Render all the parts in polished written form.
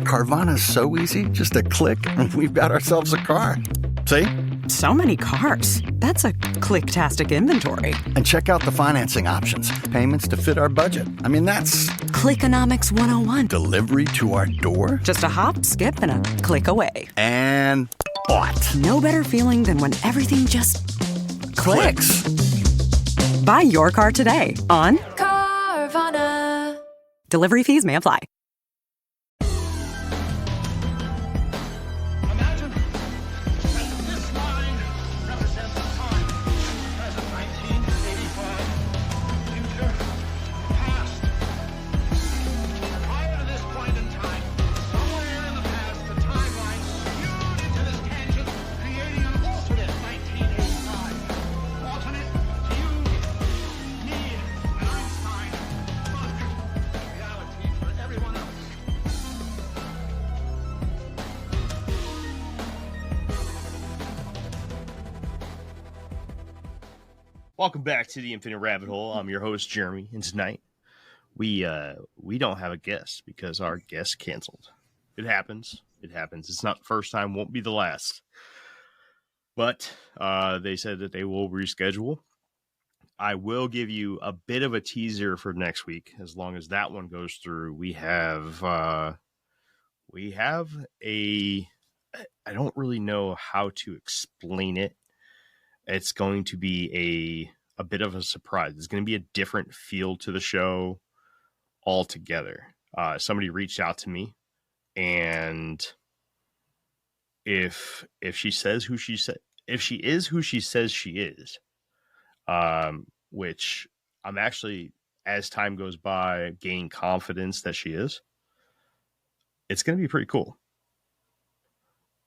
Carvana's so easy. Just a click and we've got ourselves a car. See? So many cars. That's a click-tastic inventory. And check out the financing options. Payments to fit our budget. I mean, that's... Clickonomics 101. Delivery to our door. Just a hop, skip, and a click away. And what? No better feeling than when everything just clicks. Buy your car today on Carvana. Delivery fees may apply. Welcome back to the Infinite Rabbit Hole. I'm your host, Jeremy, and tonight we don't have a guest because our guest canceled. It happens. It happens. It's not the first time, won't be the last. But they said that they will reschedule. I will give you a bit of a teaser for next week. As long as that one goes through, we have a, I don't really know how to explain it. It's going to be a bit of a surprise. It's going to be a different feel to the show altogether. Somebody reached out to me, and if she says who she said, if she is who she says she is, which I'm actually, as time goes by, gaining confidence that she is, it's going to be pretty cool.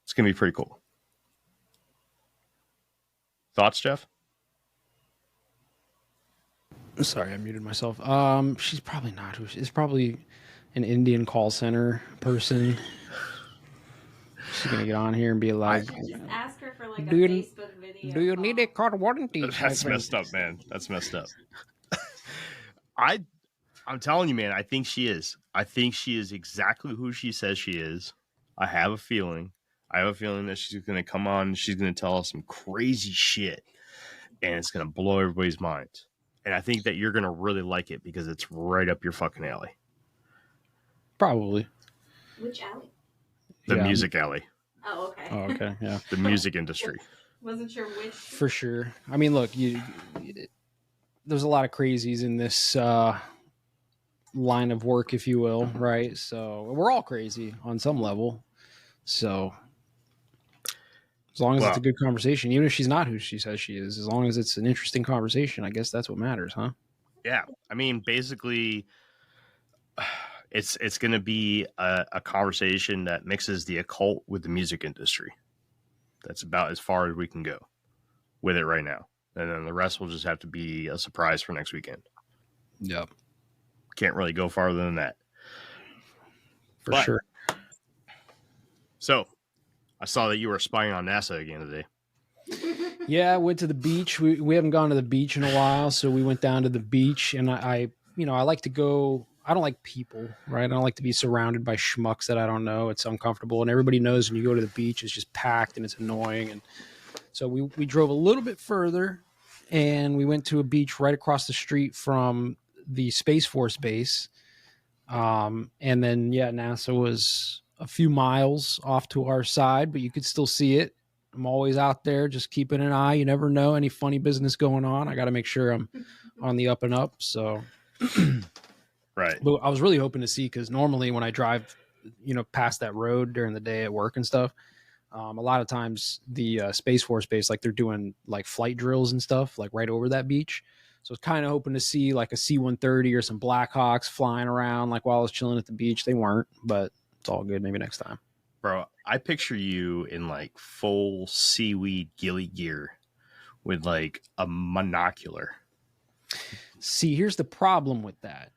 It's going to be pretty cool. Thoughts, Jeff? Sorry, I muted myself. She's probably not who she is. Probably an Indian call center person. She's gonna get on here and be like, just ask her for like a Do you- Facebook video. "Do you need a car warranty?" That's messed up, man. That's messed up. I'm telling you, man, I think she is. I think she is exactly who she says she is. I have a feeling that she's going to come on and she's going to tell us some crazy shit, and it's going to blow everybody's minds. And I think that you're going to really like it because it's right up your fucking alley. Probably. Which alley? The Yeah. music alley. Oh, okay. Oh, okay, yeah, The music industry. Wasn't sure which. for sure. I mean, look, there's a lot of crazies in this line of work, if you will, right? So we're all crazy on some level. So as long as it's a good conversation, even if she's not who she says she is, as long as it's an interesting conversation, I guess that's what matters, huh? Yeah. I mean, basically, it's going to be a conversation that mixes the occult with the music industry. That's about as far as we can go with it right now. And then the rest will just have to be a surprise for next weekend. Yep. Can't really go farther than that. For sure. So, I saw that you were spying on NASA again today. Yeah, I went to the beach. We haven't gone to the beach in a while, so we went down to the beach, and I like to go. I don't like people, right? I don't like to be surrounded by schmucks that I don't know. It's uncomfortable, and everybody knows when you go to the beach, it's just packed and it's annoying. And so we drove a little bit further, and we went to a beach right across the street from the Space Force base. And then, NASA was a few miles off to our side, but you could still see it. I'm always out there just keeping an eye. You never know any funny business going on. I got to make sure I'm on the up and up. So, right. But I was really hoping to see, because normally when I drive, past that road during the day at work and stuff, a lot of times the Space Force base, like they're doing like flight drills and stuff, like right over that beach. So I was kind of hoping to see like a C-130 or some Blackhawks flying around, like while I was chilling at the beach. They weren't, but it's all good. Maybe next time. Bro, I picture you in like full seaweed ghillie gear with like a monocular. See, here's the problem with that,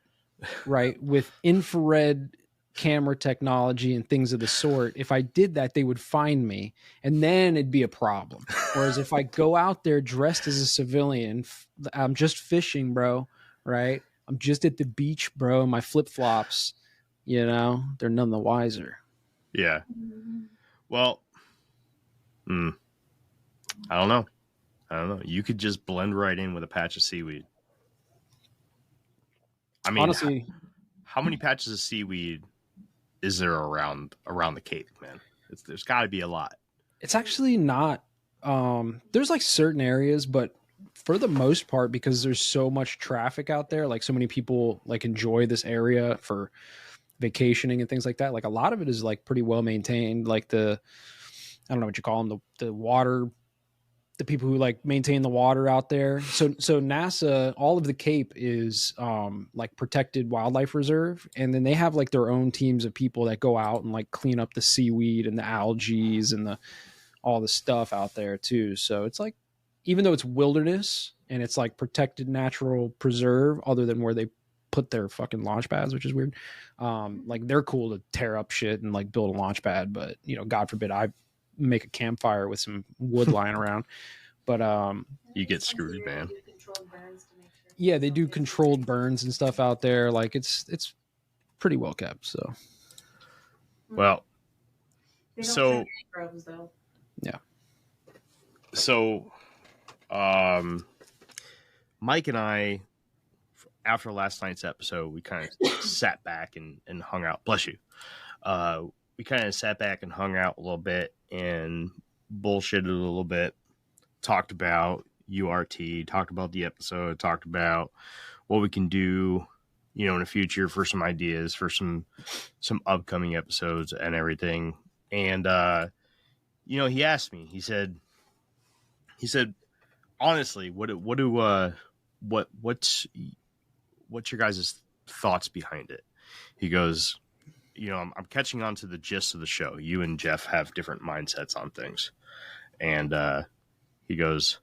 right? With infrared camera technology and things of the sort, if I did that, they would find me, and then it'd be a problem. Whereas if I go out there dressed as a civilian, I'm just fishing, bro, right? I'm just at the beach, bro, my flip-flops, they're none the wiser. Yeah. Well, I don't know. You could just blend right in with a patch of seaweed. I mean, Honestly, how many patches of seaweed is there around the Cape, man? There's got to be a lot. it's actually not. There's like certain areas, but for the most part, because there's so much traffic out there, like so many people like enjoy this area for vacationing and things like that. Like a lot of it is like pretty well maintained. Like I don't know what you call them, the water, the people who like maintain the water out there. So NASA, all of the Cape is like protected wildlife reserve, and then they have like their own teams of people that go out and like clean up the seaweed and the algae and all the stuff out there too. So it's like, even though it's wilderness and it's like protected natural preserve, other than where they put their fucking launch pads, which is weird. Like they're cool to tear up shit and like build a launch pad, but God forbid I make a campfire with some wood lying around. But you get screwed, man. Yeah, they do controlled burns and stuff out there. Like it's pretty well kept. So well, They don't so mangroves, though. yeah. So Mike and I, after last night's episode, we kind of sat back and hung out. Bless you. We kind of sat back and hung out a little bit and bullshitted a little bit. Talked about URT, talked about the episode, talked about what we can do, in the future for some ideas for some upcoming episodes and everything. And he asked me. He said, honestly, what's your guys' thoughts behind it? He goes, I'm catching on to the gist of the show. You and Jeff have different mindsets on things. And he goes,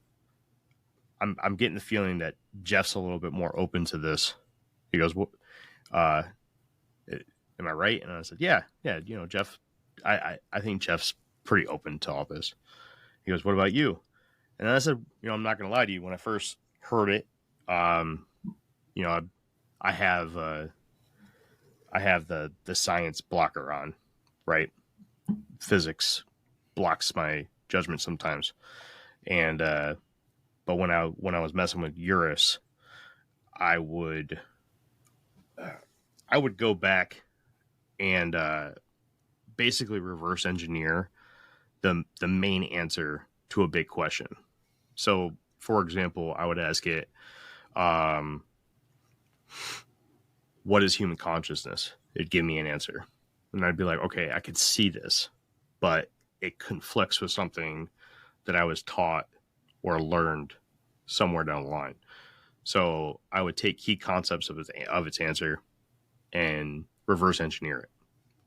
I'm getting the feeling that Jeff's a little bit more open to this. He goes, am I right? And I said, yeah, Jeff, I think Jeff's pretty open to all this. He goes, what about you? And then I said, I'm not going to lie to you. When I first heard it, I have the science blocker on, right? Physics blocks my judgment sometimes. And, but when I was messing with Urus, I would go back and, basically reverse engineer the main answer to a big question. So, for example, I would ask it, what is human consciousness? It'd give me an answer. And I'd be like, okay, I could see this, but it conflicts with something that I was taught or learned somewhere down the line. So I would take key concepts of its answer and reverse engineer it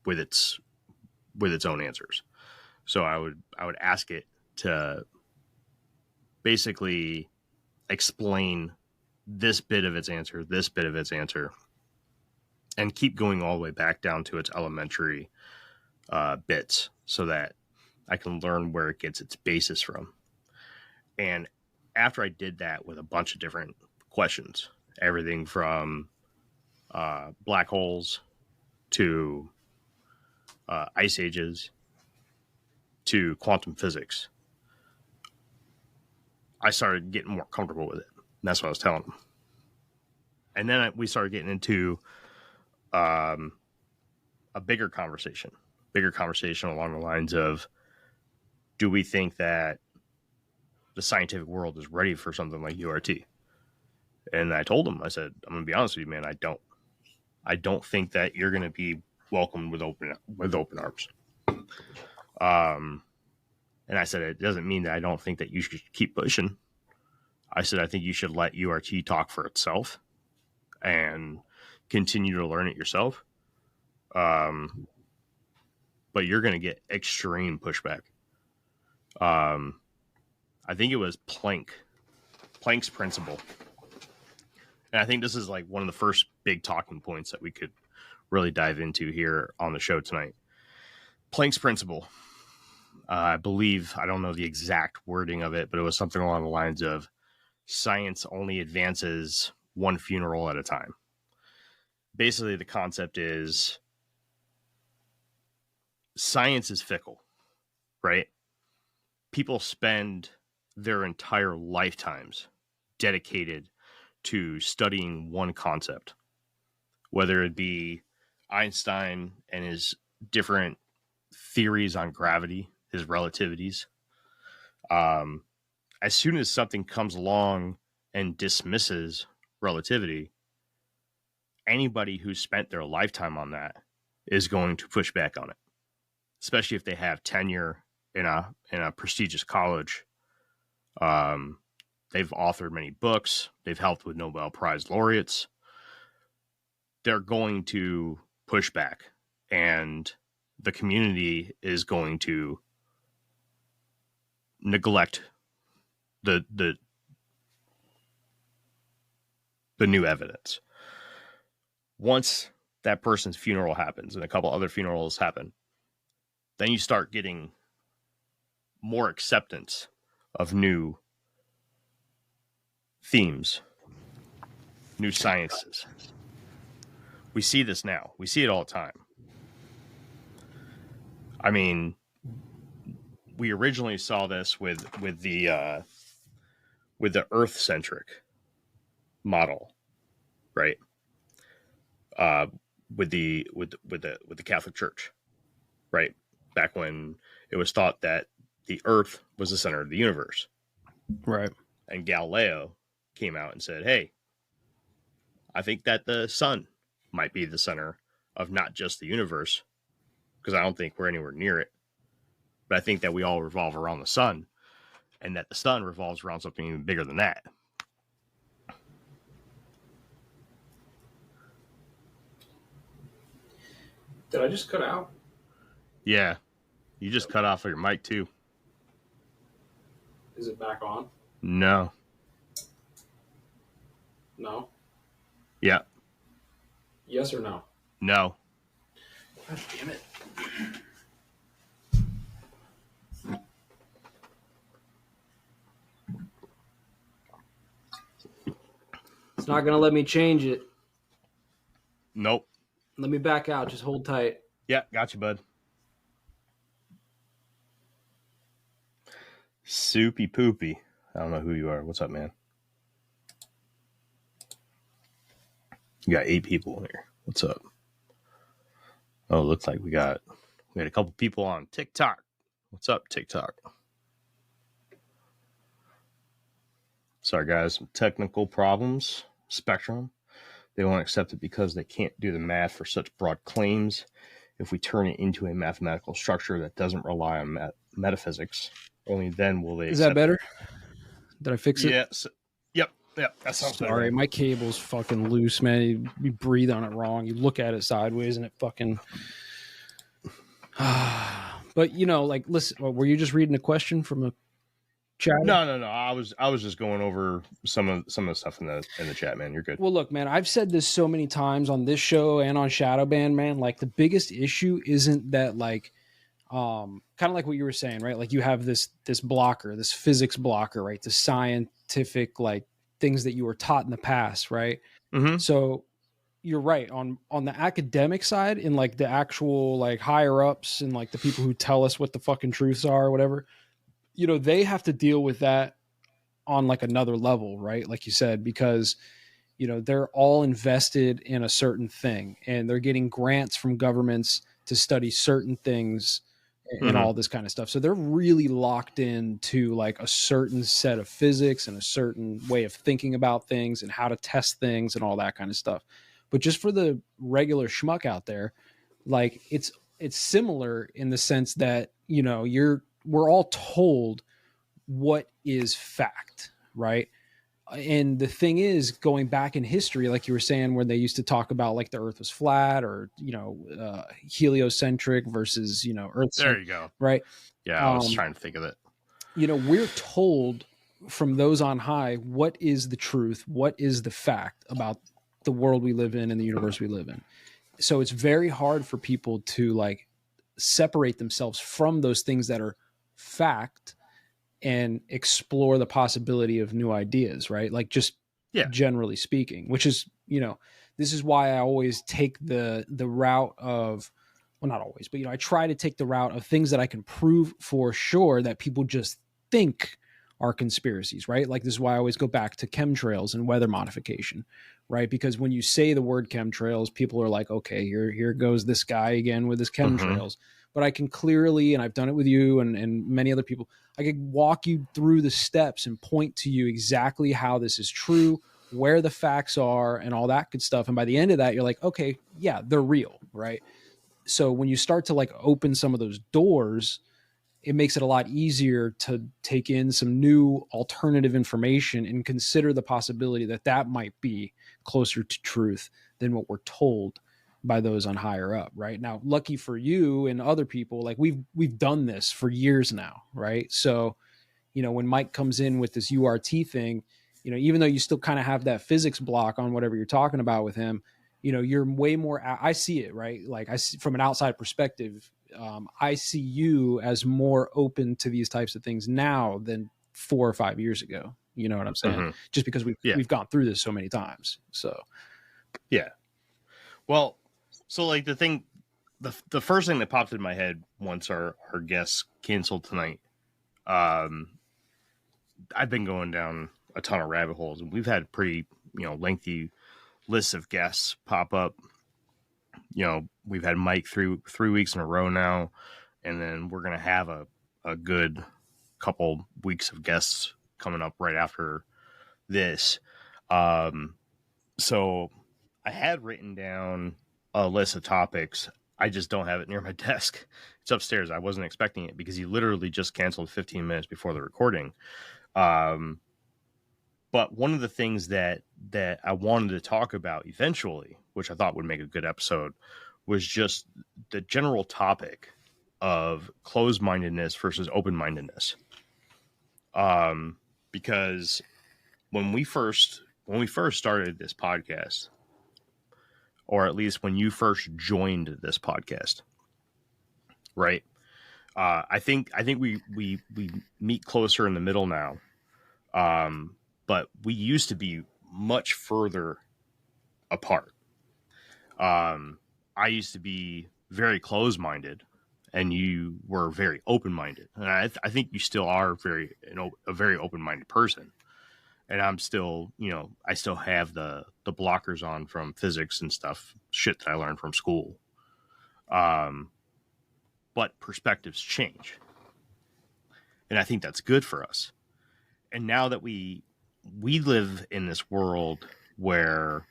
with its own answers. So I would ask it to basically explain this bit of its answer, and keep going all the way back down to its elementary bits so that I can learn where it gets its basis from. And after I did that with a bunch of different questions, everything from black holes to ice ages to quantum physics, I started getting more comfortable with it. And that's what I was telling them. And then we started getting into a bigger conversation along the lines of, do we think that the scientific world is ready for something like URT? And I told him, I said, I'm going to be honest with you, man. I don't think that you're going to be welcomed with open arms. And I said, it doesn't mean that I don't think that you should keep pushing. I said, I think you should let URT talk for itself and continue to learn it yourself. But you're going to get extreme pushback. I think it was Planck's principle. And I think this is like one of the first big talking points that we could really dive into here on the show tonight. Planck's principle. I believe, I don't know the exact wording of it, but it was something along the lines of science only advances one funeral at a time. Basically, the concept is science is fickle, right? People spend their entire lifetimes dedicated to studying one concept, whether it be Einstein and his different theories on gravity, his relativities. As soon as something comes along and dismisses relativity, anybody who spent their lifetime on that is going to push back on it, especially if they have tenure in a prestigious college. They've authored many books. They've helped with Nobel Prize laureates. They're going to push back, and the community is going to neglect the new evidence. Once that person's funeral happens and a couple other funerals happen, then you start getting more acceptance of new themes, new sciences. We see this now. We see it all the time. I mean, we originally saw this with the Earth-centric model, right? With the Catholic Church, right? Back when it was thought that the Earth was the center of the universe, Right. and Galileo came out and said, "Hey, I think that the sun might be the center of not just the universe, because I don't think we're anywhere near it, but I think that we all revolve around the sun, and that the sun revolves around something even bigger than that." Did I just cut out? Yeah, you just cut off your mic too. Is it back on? No. No. Yeah. Yes or no? No. God damn it. It's not going to let me change it. Nope. Let me back out. Just hold tight. Yeah, got you, bud. Soupy poopy. I don't know who you are. What's up, man? You got 8 people here. What's up? Oh, it looks like we had a couple people on TikTok. What's up, TikTok? Sorry, guys. Some technical problems. Spectrum. They won't accept it because they can't do the math for such broad claims. If we turn it into a mathematical structure that doesn't rely on metaphysics, only then will they. Is that better? Did I fix it? Yes. Yep. That sounds better. Sorry, my cable's fucking loose, man. You breathe on it wrong. You look at it sideways, and it fucking. But like, listen. Were you just reading a question from a chat? No. I was just going over some of the stuff in the chat, man. You're good. Well, look, man. I've said this so many times on this show and on Shadowban, man. Like, the biggest issue isn't that, like, kind of like what you were saying, right? Like, you have this blocker, this physics blocker, right? The scientific, like, things that you were taught in the past, right? Mm-hmm. So you're right on the academic side, in like the actual like higher ups and like the people who tell us what the fucking truths are or whatever, they have to deal with that on like another level, right? Like you said, because they're all invested in a certain thing, and they're getting grants from governments to study certain things and all this kind of stuff. So they're really locked into like a certain set of physics and a certain way of thinking about things and how to test things and all that kind of stuff. But just for the regular schmuck out there, like it's similar in the sense that, we're all told what is fact, right? And the thing is, going back in history, like you were saying, where they used to talk about like the earth was flat, or, heliocentric versus, earth. There you go. Right. Yeah. I was trying to think of it. We're told from those on high, what is the truth? What is the fact about the world we live in and the universe we live in? So it's very hard for people to like separate themselves from those things that are fact and explore the possibility of new ideas, right? Like, just generally speaking, which is, this is why I always take the route of well, not always, but, I try to take the route of things that I can prove for sure that people just think are conspiracies, right? Like, this is why I always go back to chemtrails and weather modification, right? Because when you say the word chemtrails, people are like, okay, here goes this guy again with his chemtrails. But I can clearly, and I've done it with you and many other people, I could walk you through the steps and point to you exactly how this is true, where the facts are, and all that good stuff. And by the end of that, you're like, okay, yeah, they're real, right? So when you start to like open some of those doors, it makes it a lot easier to take in some new alternative information and consider the possibility that that might be closer to truth than what we're told by those on higher up. Right now, lucky for you and other people, like we've done this for years now. Right. So, when Mike comes in with this URT thing, even though you still kind of have that physics block on whatever you're talking about with him, you're way more, I see it, right? Like I see from an outside perspective, I see you as more open to these types of things now than 4 or 5 years ago. You know what I'm saying? Just because we've gone through this so many times. So, yeah. Well, so like the first thing that popped in my head once our guests canceled tonight, I've been going down a ton of rabbit holes, and we've had pretty, lengthy lists of guests pop up. We've had Mike through 3 weeks in a row now, and then we're going to have a good couple weeks of guests coming up right after this. So I had written down a list of topics. I just don't have it near my desk. It's upstairs. I wasn't expecting it because he literally just canceled 15 minutes before the recording. But one of the things that I wanted to talk about eventually, which I thought would make a good episode, was just the general topic of closed-mindedness versus open-mindedness. Because when we first started this podcast, or at least when you first joined this podcast, right? I think we meet closer in the middle now. But we used to be much further apart. I used to be very closed-minded, and you were very open-minded. And I think you still are a very open-minded person. And I'm still, I still have the blockers on from physics and shit that I learned from school. But perspectives change. And I think that's good for us. And now that we live in this world where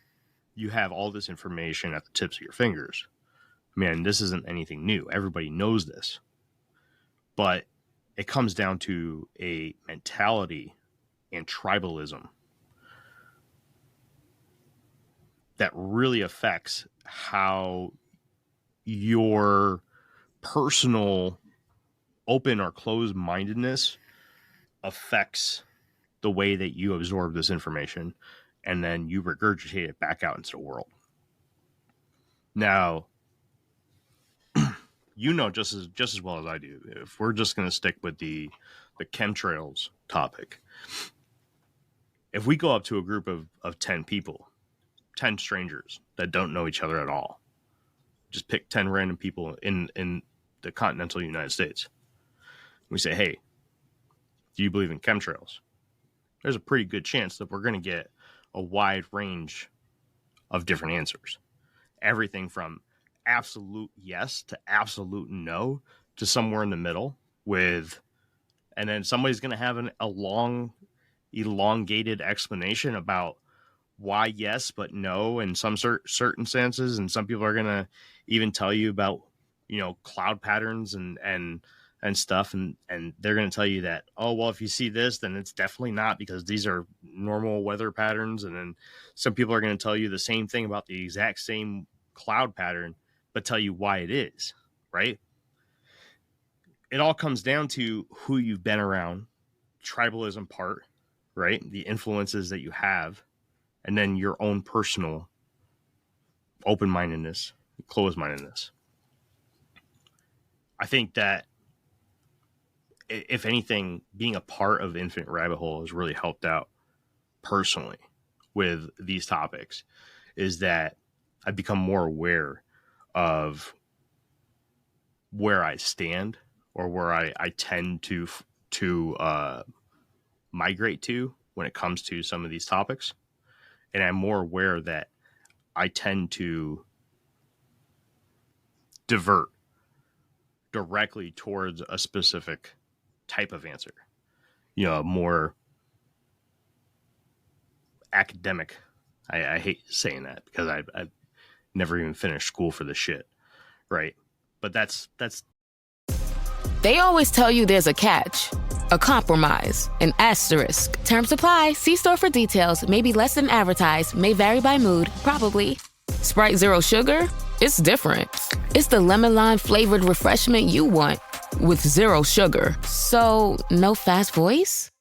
you have all this information at the tips of your fingers. Man, this isn't anything new. Everybody knows this. But it comes down to a mentality and tribalism that really affects how your personal open or closed-mindedness affects the way that you absorb this information, and then you regurgitate it back out into the world. Now, just as well as I do, if we're just going to stick with the chemtrails topic, if we go up to a group of 10 people, 10 strangers that don't know each other at all, just pick 10 random people in the continental United States, we say, hey, do you believe in chemtrails? There's a pretty good chance that we're going to get a wide range of different answers. Everything from absolute yes to absolute no to somewhere in the middle and then somebody's going to have a long, elongated explanation about why yes, but no in some certain senses. And some people are going to even tell you about, cloud patterns and stuff. And they're going to tell you that, oh, well, if you see this, then it's definitely not because these are normal weather patterns. And then some people are going to tell you the same thing about the exact same cloud pattern, but tell you why it is, right? It all comes down to who you've been around, tribalism part, right? The influences that you have, and then your own personal open-mindedness, closed-mindedness. I think that if anything, being a part of Infinite Rabbit Hole has really helped out personally with these topics, is that I've become more aware of where I stand or where I tend to migrate to when it comes to some of these topics. And I'm more aware that I tend to divert directly towards a specific type of answer, more academic. I hate saying that because I've never even finished school for this shit, right? But that's They always tell you there's a catch, a compromise, an asterisk. Terms apply. See store for details. Maybe less than advertised. May vary by mood. Probably. Sprite Zero Sugar? It's different. It's the lemon lime flavored refreshment you want with zero sugar. So, no fast voice?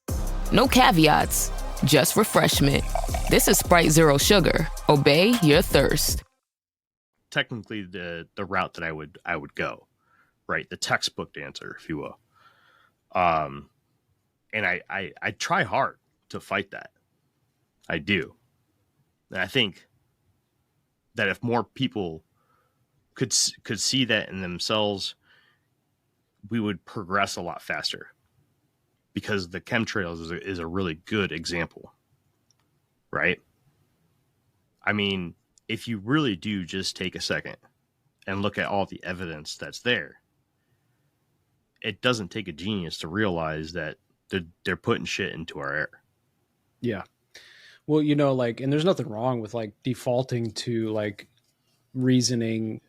No caveats. Just refreshment. This is Sprite Zero Sugar. Obey your thirst. technically the route that I would go, right? The textbook answer, if you will. And I try hard to fight that. I do. And I think that if more people could see that in themselves, we would progress a lot faster, because the chemtrails is a really good example, right? I mean, if you really do just take a second and look at all the evidence that's there, it doesn't take a genius to realize that they're putting shit into our air. Yeah. Well, you know, like, and there's nothing wrong with like defaulting to like reasoning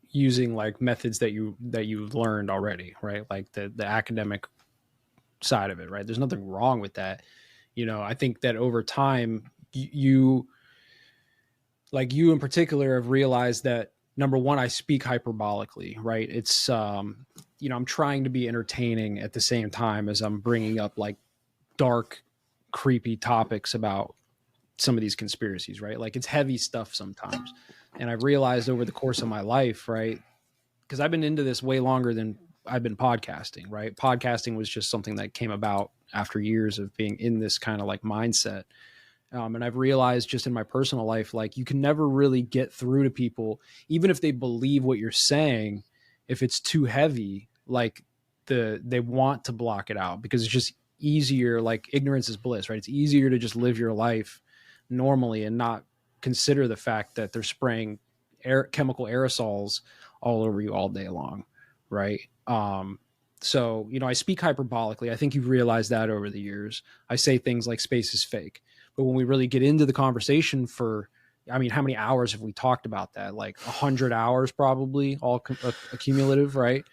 using like methods that you've learned already, right? Like the academic side of it, right? There's nothing wrong with that. You know, I think that over time, you in particular have realized that, number one, I speak hyperbolically, right? It's, you know, I'm trying to be entertaining at the same time as I'm bringing up like dark, creepy topics about some of these conspiracies, right? Like it's heavy stuff sometimes. And I've realized over the course of my life, right? Because I've been into this way longer than I've been podcasting, right? Podcasting was just something that came about after years of being in this kind of like mindset. And I've realized just in my personal life, like you can never really get through to people, even if they believe what you're saying. If it's too heavy, like they want to block it out because it's just easier. Like ignorance is bliss, right? It's easier to just live your life normally and not consider the fact that they're spraying chemical aerosols all over you all day long, right? So, you know, I speak hyperbolically. I think you've realized that over the years. I say things like space is fake. But when we really get into the conversation I mean, how many hours have we talked about that? Like 100 hours probably, all accumulative, right?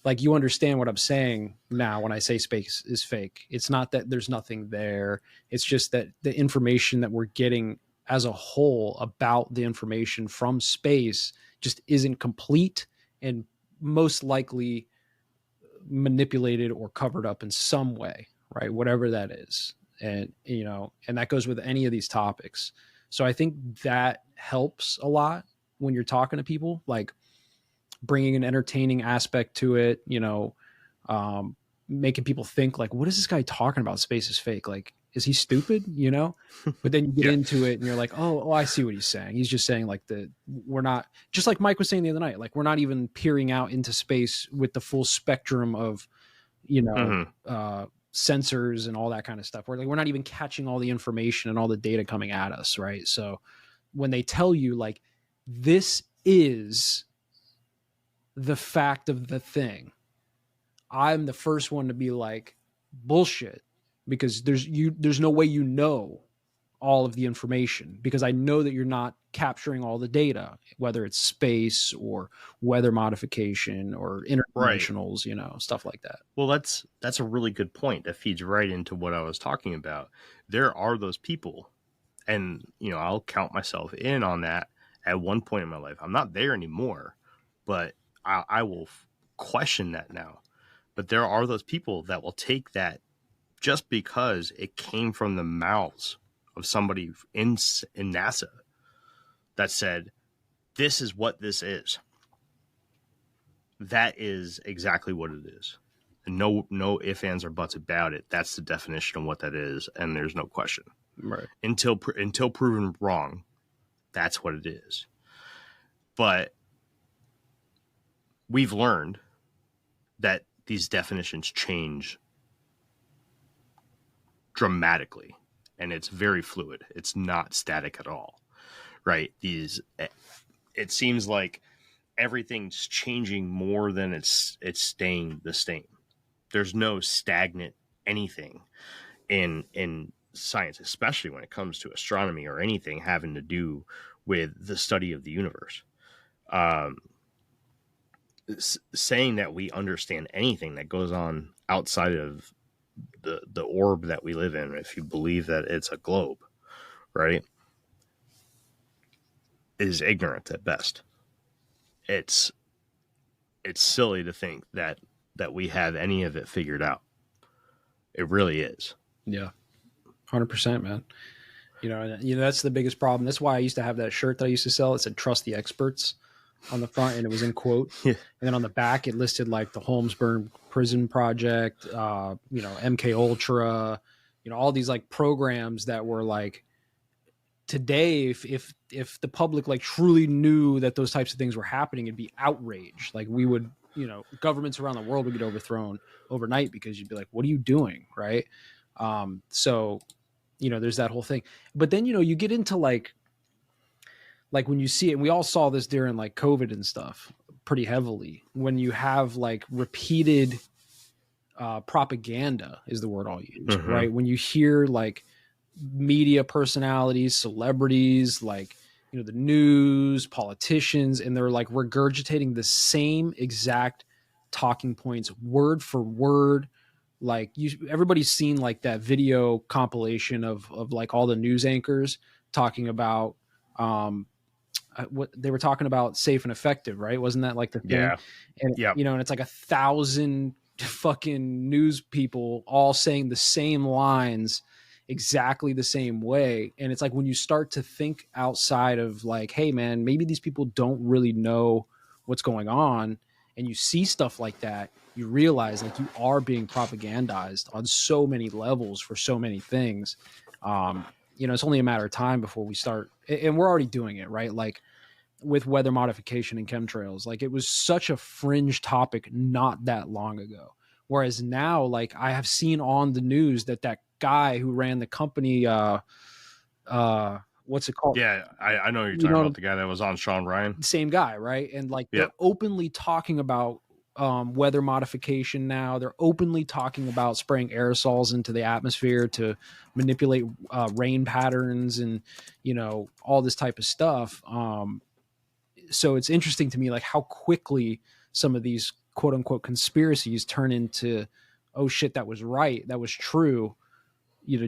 Like you understand what I'm saying now when I say space is fake. It's not that there's nothing there. It's just that the information that we're getting as a whole about the information from space just isn't complete and most likely manipulated or covered up in some way, right? Whatever that is. And, you know, and that goes with any of these topics. So I think that helps a lot when you're talking to people, like bringing an entertaining aspect to it, you know, making people think like, what is this guy talking about? Space is fake. Like, is he stupid? You know, but then you get into it and you're like, oh, I see what he's saying. He's just saying like we're not, just like Mike was saying the other night, like we're not even peering out into space with the full spectrum of, you know, sensors and all that kind of stuff. We're not even catching all the information and all the data coming at us, right? So when they tell you like this is the fact of the thing, I'm the first one to be like bullshit, because there's no way you know all of the information, because I know that you're not capturing all the data, whether it's space or weather modification or interdimensionals, you know, stuff like that. Well, that's a really good point. That feeds right into what I was talking about. There are those people, and you know, I'll count myself in on that at one point in my life. I'm not there anymore, but I will question that now. But there are those people that will take that just because it came from the mouths of somebody in NASA that said, this is what this is. That is exactly what it is. And no ifs, ands, or buts about it. That's the definition of what that is, and there's no question. Right. Until proven wrong, that's what it is. But we've learned that these definitions change dramatically, and it's very fluid. It's not static at all, right? It seems like everything's changing more than it's staying the same. There's no stagnant anything in science, especially when it comes to astronomy or anything having to do with the study of the universe. Saying that we understand anything that goes on outside of the orb that we live in, if you believe that it's a globe, right, is ignorant at best. It's silly to think that we have any of it figured out. It really is. Yeah, 100%, man. You know, that's the biggest problem. That's why I used to have that shirt that I used to sell. It said "Trust the experts" on the front, and it was in quote. Yeah. And then on the back, it listed like the Holmesburn Prison Project, MK Ultra, all these like programs that were like, today, if the public like truly knew that those types of things were happening, it'd be outrage. Like we would, governments around the world would get overthrown overnight because you'd be like, what are you doing? Right. So, there's that whole thing. But then, you get into like when you see it, and we all saw this during like COVID and stuff pretty heavily, when you have like repeated propaganda is the word I'll use, mm-hmm. right? When you hear like media personalities, celebrities, like, the news, politicians, and they're like regurgitating the same exact talking points word for word. Like everybody's seen like that video compilation of like all the news anchors talking about what they were talking about, safe and effective, right? Wasn't that like the thing? Yeah. And yep. And it's like 1,000 fucking news people all saying the same lines exactly the same way. And it's like when you start to think outside of like, hey man, maybe these people don't really know what's going on, and you see stuff like that, you realize like you are being propagandized on so many levels for so many things. It's only a matter of time before we start, and we're already doing it, right? Like with weather modification and chemtrails, like it was such a fringe topic not that long ago. Whereas now, like I have seen on the news that guy who ran the company, what's it called? Yeah, I know you're talking about the guy that was on Sean Ryan. Same guy, right? And like they're openly talking about weather modification now. They're openly talking about spraying aerosols into the atmosphere to manipulate rain patterns and all this type of stuff. So it's interesting to me like how quickly some of these quote unquote conspiracies turn into, oh shit, that was right, that was true.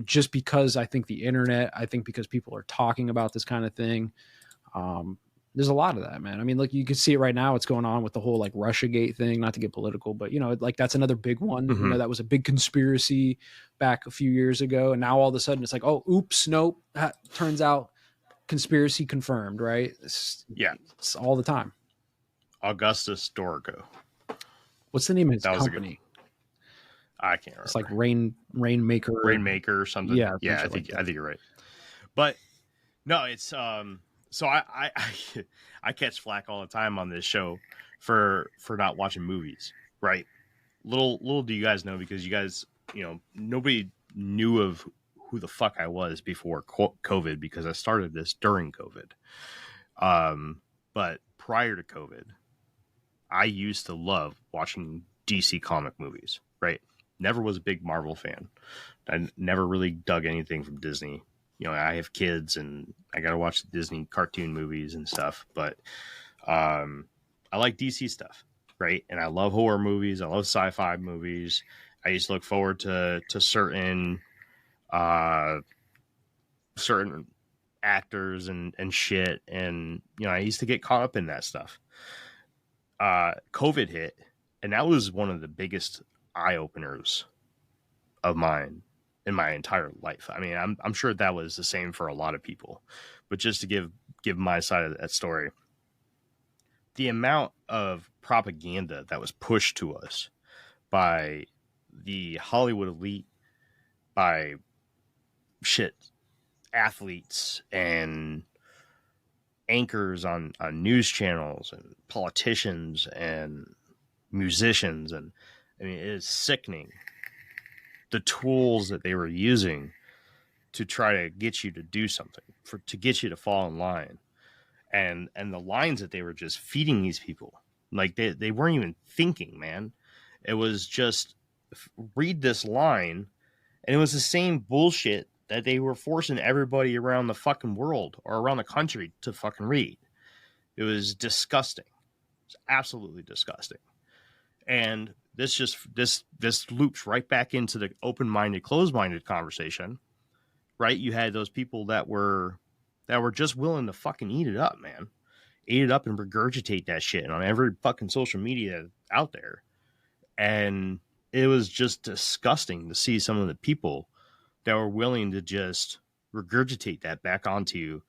Just because I think the internet, I think because people are talking about this kind of thing. There's a lot of that, man. I mean, look, you can see it right now. What's going on with the whole like Russiagate thing, not to get political, but like that's another big one. Mm-hmm. That was a big conspiracy back a few years ago. And now all of a sudden it's like, oh, oops, nope. Turns out conspiracy confirmed, right? It's all the time. Augustus Dorgo. What's the name of his company? I can't remember. It's like Rainmaker or something. Yeah, I think you're right. But no, it's so I catch flack all the time on this show for not watching movies, right? Little do you guys know, because you guys, nobody knew of who the fuck I was before COVID, because I started this during COVID. But prior to COVID, I used to love watching DC comic movies, right? Never was a big Marvel fan. I never really dug anything from Disney. I have kids and I got to watch the Disney cartoon movies and stuff, but I like DC stuff, right? And I love horror movies. I love sci-fi movies. I used to look forward to certain actors and shit. And, I used to get caught up in that stuff. COVID hit, and that was one of the biggest eye-openers of mine in my entire life. I mean, I'm sure that was the same for a lot of people, but just to give my side of that story, the amount of propaganda that was pushed to us by the Hollywood elite, by athletes and anchors on news channels and politicians and musicians. And I mean, it is sickening the tools that they were using to try to get you to do something, to get you to fall in line. And the lines that they were just feeding these people, like they weren't even thinking, man. It was just read this line, and it was the same bullshit that they were forcing everybody around the fucking world or around the country to fucking read. It was disgusting. It's absolutely disgusting. And this loops right back into the open-minded, closed-minded conversation, right? You had those people that were just willing to fucking eat it up, man. Eat it up and regurgitate that shit on every fucking social media out there. And it was just disgusting to see some of the people that were willing to just regurgitate that back onto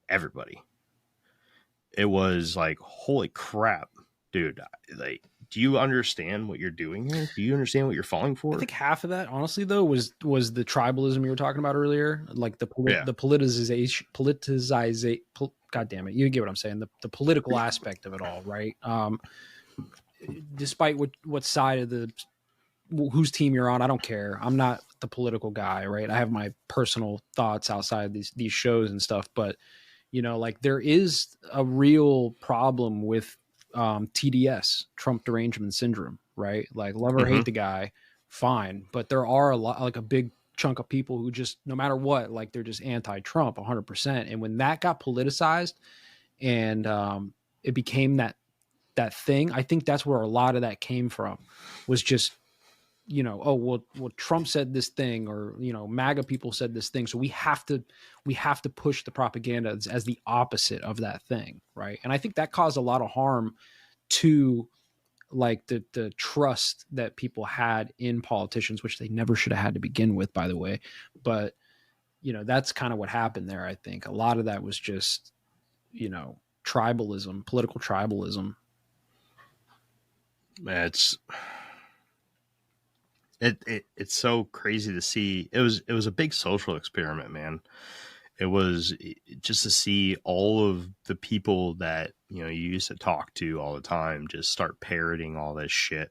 everybody. It was like, holy crap, dude. Like, do you understand what you're doing here? Do you understand what you're falling for? I think half of that, honestly, though, was the tribalism you were talking about earlier, like the politicization. God damn it, you get what I'm saying. The political aspect of it all, right? Despite what side of whose team you're on, I don't care. I'm not the political guy, right? I have my personal thoughts outside these shows and stuff, but you know, like there is a real problem with TDS, Trump derangement syndrome, right? Like love or hate the guy, fine, but there are a big chunk of people who just, no matter what, like they're just anti-Trump 100%. And when that got politicized and it became that thing, I think that's where a lot of that came from, was just, you know, oh, well, Trump said this thing, or, you know, MAGA people said this thing, so we have to push the propaganda as the opposite of that thing, right? And I think that caused a lot of harm to like the trust that people had in politicians, which they never should have had to begin with, by the way. But, you know, that's kind of what happened there. I think a lot of that was just, you know, tribalism, political tribalism. It's so crazy to see. It was a big social experiment, man. It was just to see all of the people that, you know, you used to talk to all the time just start parroting all this shit,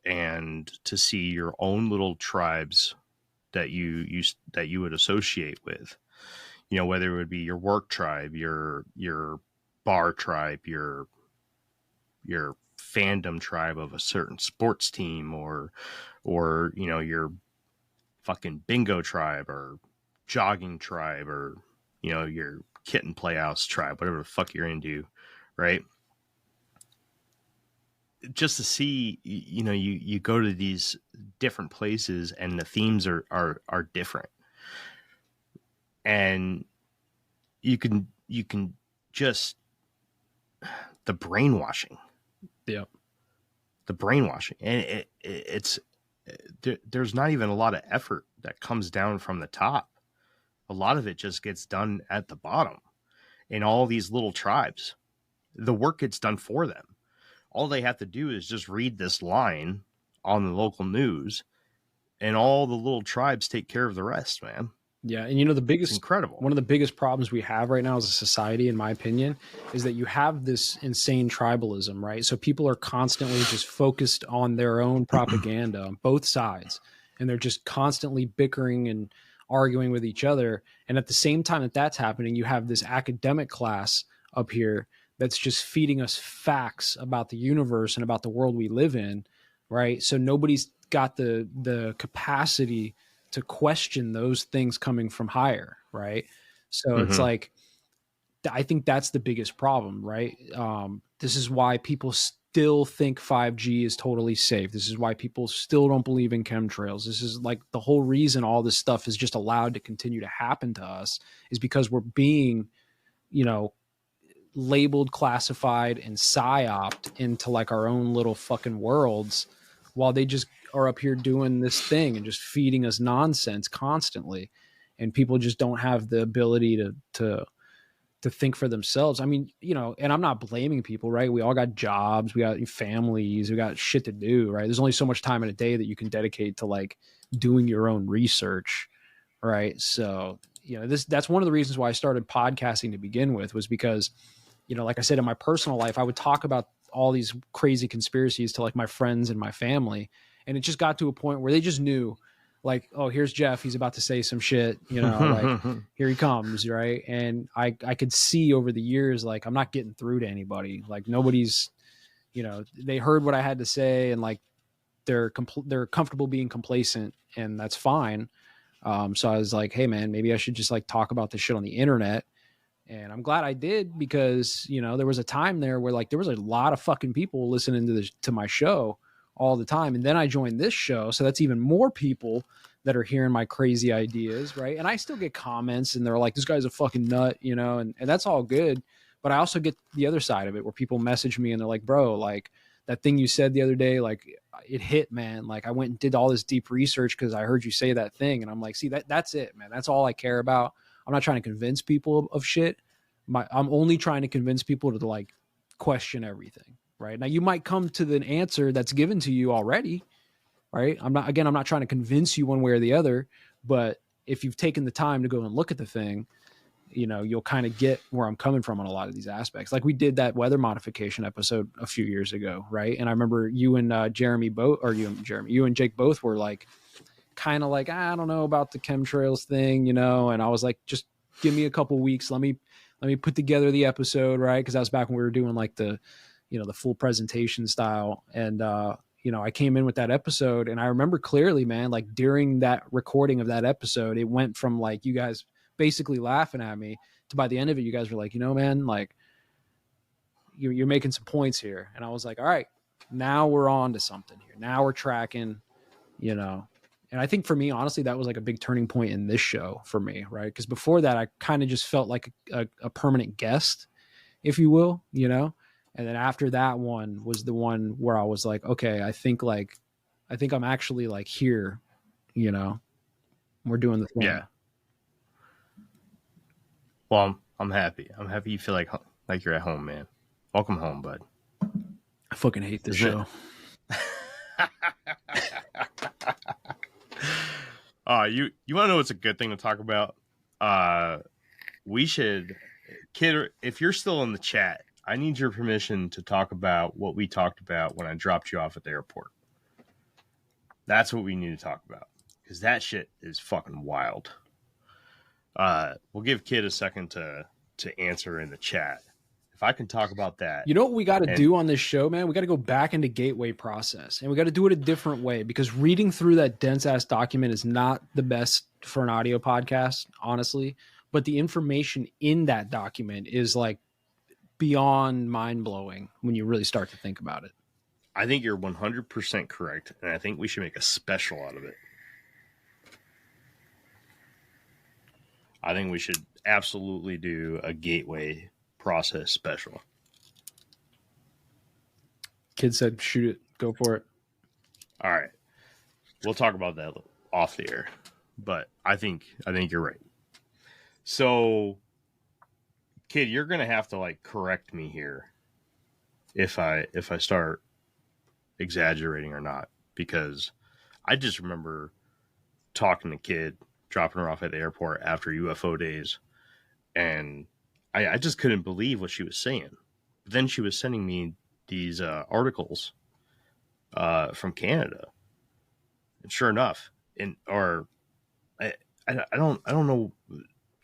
and to see your own little tribes that you would associate with, you know, whether it would be your work tribe, your bar tribe, your fandom tribe of a certain sports team, or you know, your fucking bingo tribe or jogging tribe, or, you know, your kitten playhouse tribe, whatever the fuck you're into, right? Just to see, you know, you go to these different places and the themes are different, and you can just, the brainwashing. Yep. The brainwashing, and there's not even a lot of effort that comes down from the top. A lot of it just gets done at the bottom. In all these little tribes, the work gets done for them. All they have to do is just read this line on the local news, and all the little tribes take care of the rest, man. Yeah, and you know, It's incredible. One of the biggest problems we have right now as a society, in my opinion, is that you have this insane tribalism, right? So people are constantly just focused on their own propaganda on both sides, and they're just constantly bickering and arguing with each other. And at the same time that's happening, you have this academic class up here that's just feeding us facts about the universe and about the world we live in, right? So nobody's got the capacity to question those things coming from higher, right? So it's like, I think that's the biggest problem, right? This is why people still think 5G is totally safe. This is why people still don't believe in chemtrails. This is like the whole reason all this stuff is just allowed to continue to happen to us, is because we're being, you know, labeled, classified, and psyoped into like our own little fucking worlds, while they just are up here doing this thing and just feeding us nonsense constantly. And people just don't have the ability to think for themselves. I mean, you know, and I'm not blaming people, right? We all got jobs, we got families, we got shit to do, right? There's only so much time in a day that you can dedicate to like doing your own research, right? So, you know, that's one of the reasons why I started podcasting to begin with, was because you know, like I said, in my personal life, I would talk about all these crazy conspiracies to like my friends and my family. And it just got to a point where they just knew, like, oh, here's Jeff. He's about to say some shit, you know, like here he comes. Right. And I could see over the years, like, I'm not getting through to anybody. Like nobody's, you know, they heard what I had to say and like they're comfortable being complacent, and that's fine. So I was like, hey man, maybe I should just like talk about this shit on the internet. And I'm glad I did, because, you know, there was a time there where like there was a lot of fucking people listening to my show all the time. And then I joined this show. So that's even more people that are hearing my crazy ideas. Right. And I still get comments and they're like, this guy's a fucking nut, you know, and that's all good. But I also get the other side of it where people message me and they're like, bro, like that thing you said the other day, like it hit, man. Like I went and did all this deep research because I heard you say that thing. And I'm like, see, that's it, man. That's all I care about. I'm not trying to convince people of shit. I'm only trying to convince people to like question everything. Right now, you might come to the answer that's given to you already. Right. I'm not trying to convince you one way or the other, but if you've taken the time to go and look at the thing, you know, you'll kind of get where I'm coming from on a lot of these aspects. Like we did that weather modification episode a few years ago. Right. And I remember you and you and Jake both were like, kind of like, I don't know about the chemtrails thing, you know? And I was like, just give me a couple weeks. Let me put together the episode. Right. Cause that was back when we were doing like the, you know, the full presentation style. And, you know, I came in with that episode and I remember clearly, man, like during that recording of that episode, it went from like you guys basically laughing at me to by the end of it, you guys were like, you know, man, like you're making some points here. And I was like, all right, now we're on to something here. Now we're tracking, you know. And I think for me, honestly, that was like a big turning point in this show for me, right? Because before that, I kind of just felt like a permanent guest, if you will, you know? And then after that one was the one where I was like, okay, I think I'm actually like here, you know, we're doing the thing. Yeah. Well, I'm happy. I'm happy you feel like you're at home, man. Welcome home, bud. I fucking hate this show. You want to know what's a good thing to talk about? We should, kid, if you're still in the chat, I need your permission to talk about what we talked about when I dropped you off at the airport. That's what we need to talk about, because that shit is fucking wild. We'll give Kid a second to answer in the chat. If I can talk about that. You know what we got to do on this show, man? We got to go back into gateway process, and we got to do it a different way, because reading through that dense ass document is not the best for an audio podcast, honestly. But the information in that document is like beyond mind blowing when you really start to think about it. I think you're 100% correct, and I think we should make a special out of it. I think we should absolutely do a gateway process special. Kid said, shoot it. Go for it. All right. We'll talk about that off the air, but I think you're right. So, Kid, you're going to have to like correct me here if I start exaggerating or not, because I just remember talking to Kid, dropping her off at the airport after UFO days, and I just couldn't believe what she was saying. But then she was sending me these articles from Canada, and sure enough, I don't know,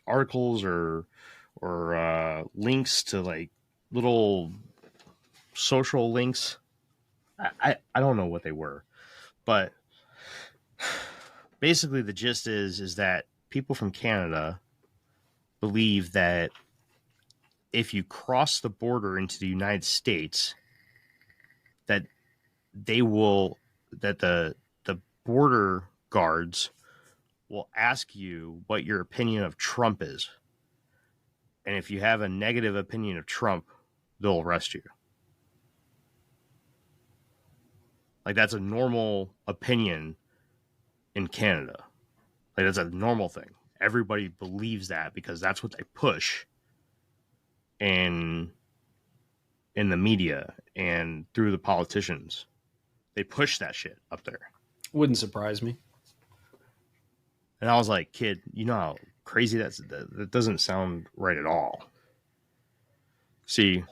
articles or links to like little social links. I don't know what they were, but basically the gist is that people from Canada believe that if you cross the border into the United States, that the border guards will ask you what your opinion of Trump is. And if you have a negative opinion of Trump, they'll arrest you. Like, that's a normal opinion in Canada. Like, that's a normal thing. Everybody believes that because that's what they push in the media and through the politicians. They push that shit up there. Wouldn't surprise me. And I was like, Kid, you know how crazy that doesn't sound right at all. See,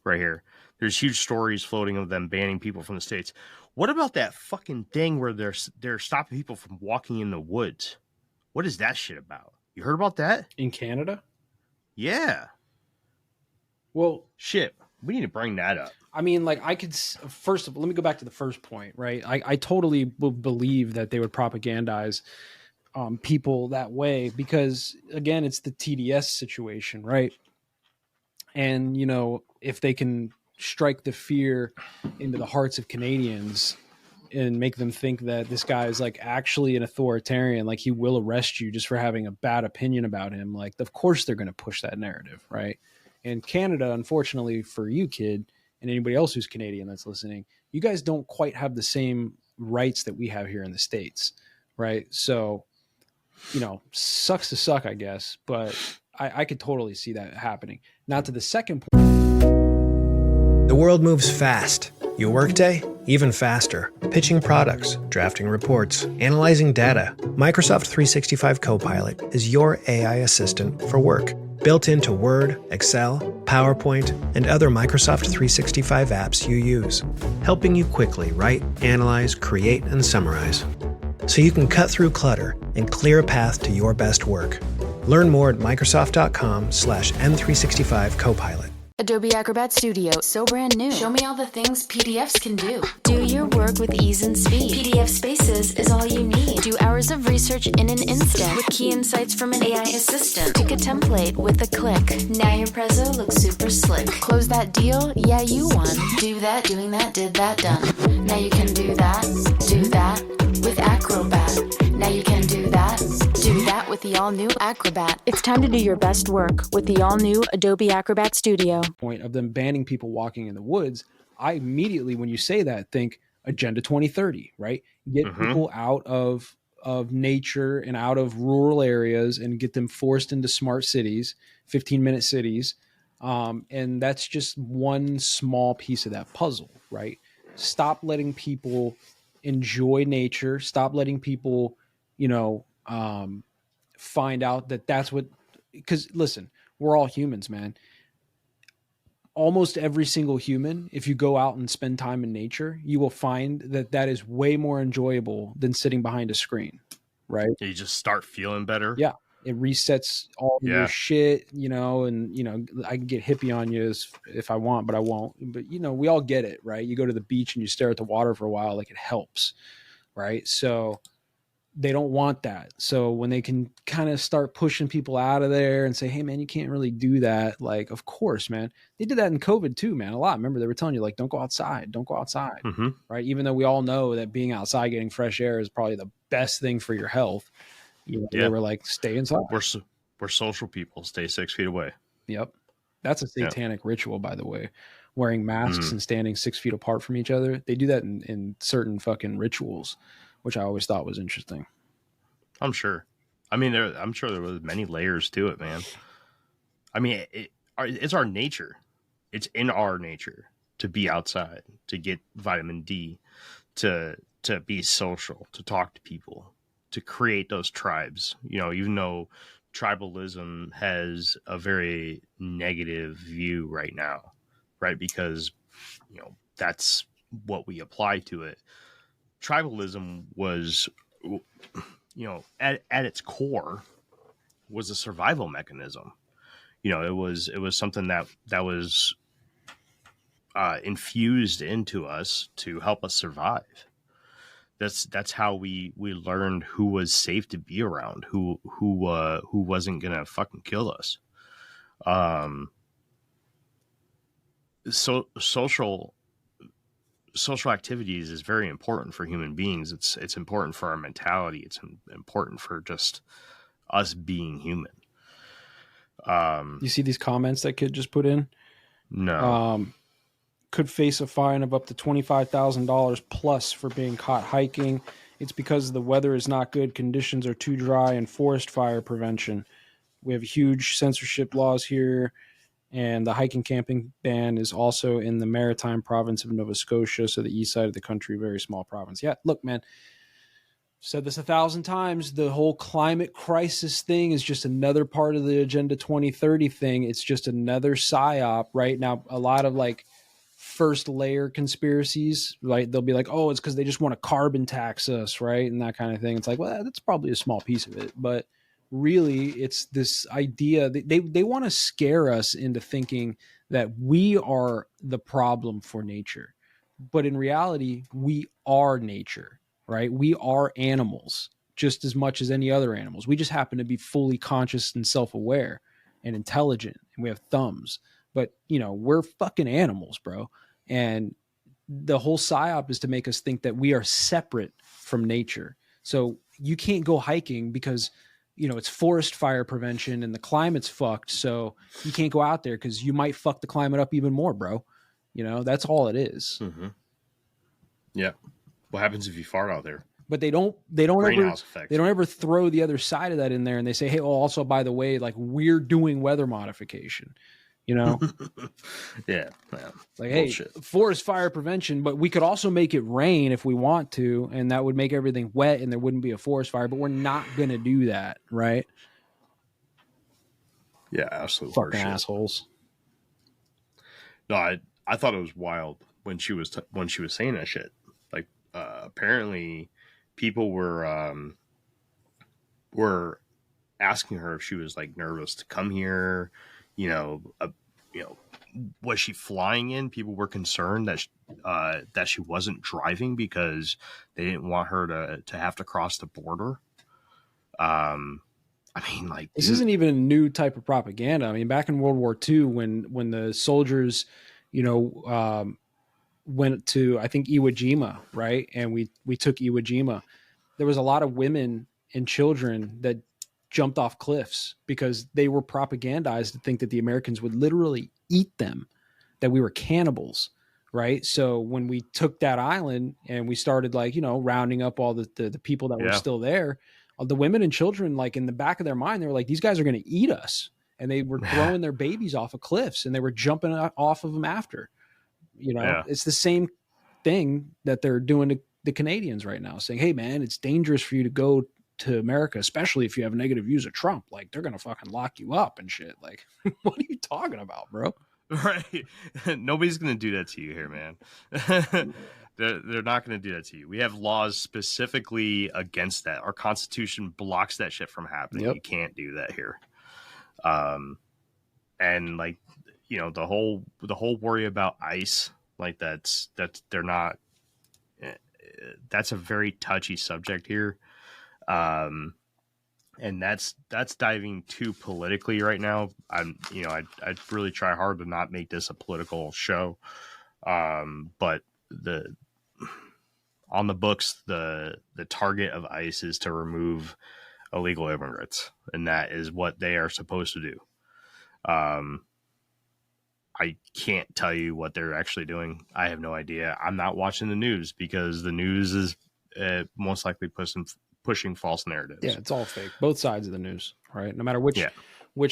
right here, there's huge stories floating of them banning people from the States. What about that fucking thing where they're stopping people from walking in the woods? What is that shit about? You heard about that? In Canada? Yeah. Well, shit. We need to bring that up. I mean, like, I could first of all, let me go back to the first point, right? I totally would believe that they would propagandize people that way because, again, it's the TDS situation, right? And, you know, if they can strike the fear into the hearts of Canadians and make them think that this guy is like actually an authoritarian, like he will arrest you just for having a bad opinion about him, like, of course they're going to push that narrative, right? And Canada, unfortunately for you, kid, and anybody else who's Canadian that's listening, you guys don't quite have the same rights that we have here in the States, right? So, you know, sucks to suck, I guess, but I could totally see that happening. Now to the second point. The world moves fast. Your workday, even faster. Pitching products, drafting reports, analyzing data. Microsoft 365 Copilot is your AI assistant for work. Built into Word, Excel, PowerPoint, and other Microsoft 365 apps you use. Helping you quickly write, analyze, create, and summarize. So you can cut through clutter and clear a path to your best work. Learn more at Microsoft.com/M365 Copilot. Adobe Acrobat Studio, so brand new. Show me all the things PDFs can do. Do your work with ease and speed. PDF Spaces is all you need. Do hours of research in an instant with key insights from an AI assistant. Pick a template with a click. Now your prezzo looks super slick. Close that deal? Yeah, you won. Do that, doing that, did that, done. Now you can do that with Acrobat. Now you can do that with the all-new Acrobat. It's time to do your best work with the all-new Adobe Acrobat Studio. Point of them banning people walking in the woods, I immediately, when you say that, think Agenda 2030, right? Get people out of nature and out of rural areas and get them forced into smart cities, 15-minute cities. And that's just one small piece of that puzzle, right? Stop letting people enjoy nature. Stop letting people, you know, find out that that's what, because listen, we're all humans, man. Almost every single human, if you go out and spend time in nature, you will find that that is way more enjoyable than sitting behind a screen, right? You just start feeling better. Yeah. It resets all your shit, you know, and, you know, I can get hippie on you if I want, but I won't. But, you know, we all get it, right? You go to the beach and you stare at the water for a while, like it helps, right? So they don't want that. So when they can kind of start pushing people out of there and say, hey, man, you can't really do that. Like, of course, man. They did that in COVID too, man, a lot. Remember, they were telling you, like, don't go outside, right? Even though we all know that being outside, getting fresh air is probably the best thing for your health. You know, they were like, stay inside. We're social people. Stay 6 feet away. Yep. That's a satanic ritual, by the way. Wearing masks and standing 6 feet apart from each other. They do that in certain fucking rituals, which I always thought was interesting. I'm sure. I mean, I'm sure there was many layers to it, man. I mean, it's our nature. It's in our nature to be outside, to get vitamin D, to be social, to talk to people, to create those tribes. You know, even though tribalism has a very negative view right now, right? Because, you know, that's what we apply to it. Tribalism was, you know, at its core was a survival mechanism. You know, it was something that was infused into us to help us survive. That's how we learned who was safe to be around, who wasn't gonna fucking kill us. So social activities is very important for human beings. It's important for our mentality. It's important for just us being human. You see these comments that kid just put in? No. Could face a fine of up to $25,000 plus for being caught hiking. It's because the weather is not good, conditions are too dry, and forest fire prevention. We have huge censorship laws here, and the hiking camping ban is also in the maritime province of Nova Scotia, so the east side of the country, very small province. Yeah, look, man, said this 1,000 times. The whole climate crisis thing is just another part of the Agenda 2030 thing. It's just another psyop right now. A lot of like first layer conspiracies, right? They'll be like, oh, it's because they just want to carbon tax us, right? And that kind of thing. It's like, well, that's probably a small piece of it. But really, it's this idea that they want to scare us into thinking that we are the problem for nature. But in reality, we are nature. Right? We are animals just as much as any other animals. We just happen to be fully conscious and self-aware and intelligent, and we have thumbs. But, you know, we're fucking animals, bro. And the whole psyop is to make us think that we are separate from nature. So you can't go hiking because, you know, it's forest fire prevention and the climate's fucked. So you can't go out there because you might fuck the climate up even more, bro. You know, that's all it is. Mm-hmm. Yeah. What happens if you fart out there? But they don't ever throw the other side of that in there, and they say, hey, well, also by the way, like we're doing weather modification, you know? Yeah. Like, bullshit. Hey, forest fire prevention, but we could also make it rain if we want to, and that would make everything wet and there wouldn't be a forest fire, but we're not going to do that, right? Yeah, absolutely. Fucking assholes. No, I thought it was wild when she was saying that shit. Like, apparently people were asking her if she was like nervous to come here, was she flying in? People were concerned that she wasn't driving because they didn't want her to have to cross the border. I mean, like, this isn't even a new type of propaganda. I mean, back in World War II, when the soldiers, went to, I think, Iwo Jima, right? And we took Iwo Jima. There was a lot of women and children that jumped off cliffs because they were propagandized to think that the Americans would literally eat them, that we were cannibals, right? So when we took that island and we started rounding up all the people that were still there, the women and children, like in the back of their mind, they were like, these guys are going to eat us. And they were throwing their babies off of cliffs and they were jumping off of them after. It's the same thing that they're doing to the Canadians right now, saying, hey man, it's dangerous for you to go to America, especially if you have negative views of Trump. Like, they're going to fucking lock you up and shit. Like, what are you talking about, bro? Right. Nobody's going to do that to you here, man. They're not going to do that to you. We have laws specifically against that. Our Constitution blocks that shit from happening. Yep. You can't do that here. And like, the whole worry about ICE, like that's a very touchy subject here. And that's diving too politically right now. I'd really try hard to not make this a political show. But on the books, the target of ICE is to remove illegal immigrants, and that is what they are supposed to do. I can't tell you what they're actually doing. I have no idea. I'm not watching the news because the news is most likely pushing false narratives. Yeah, it's all fake. Both sides of the news, right? No matter which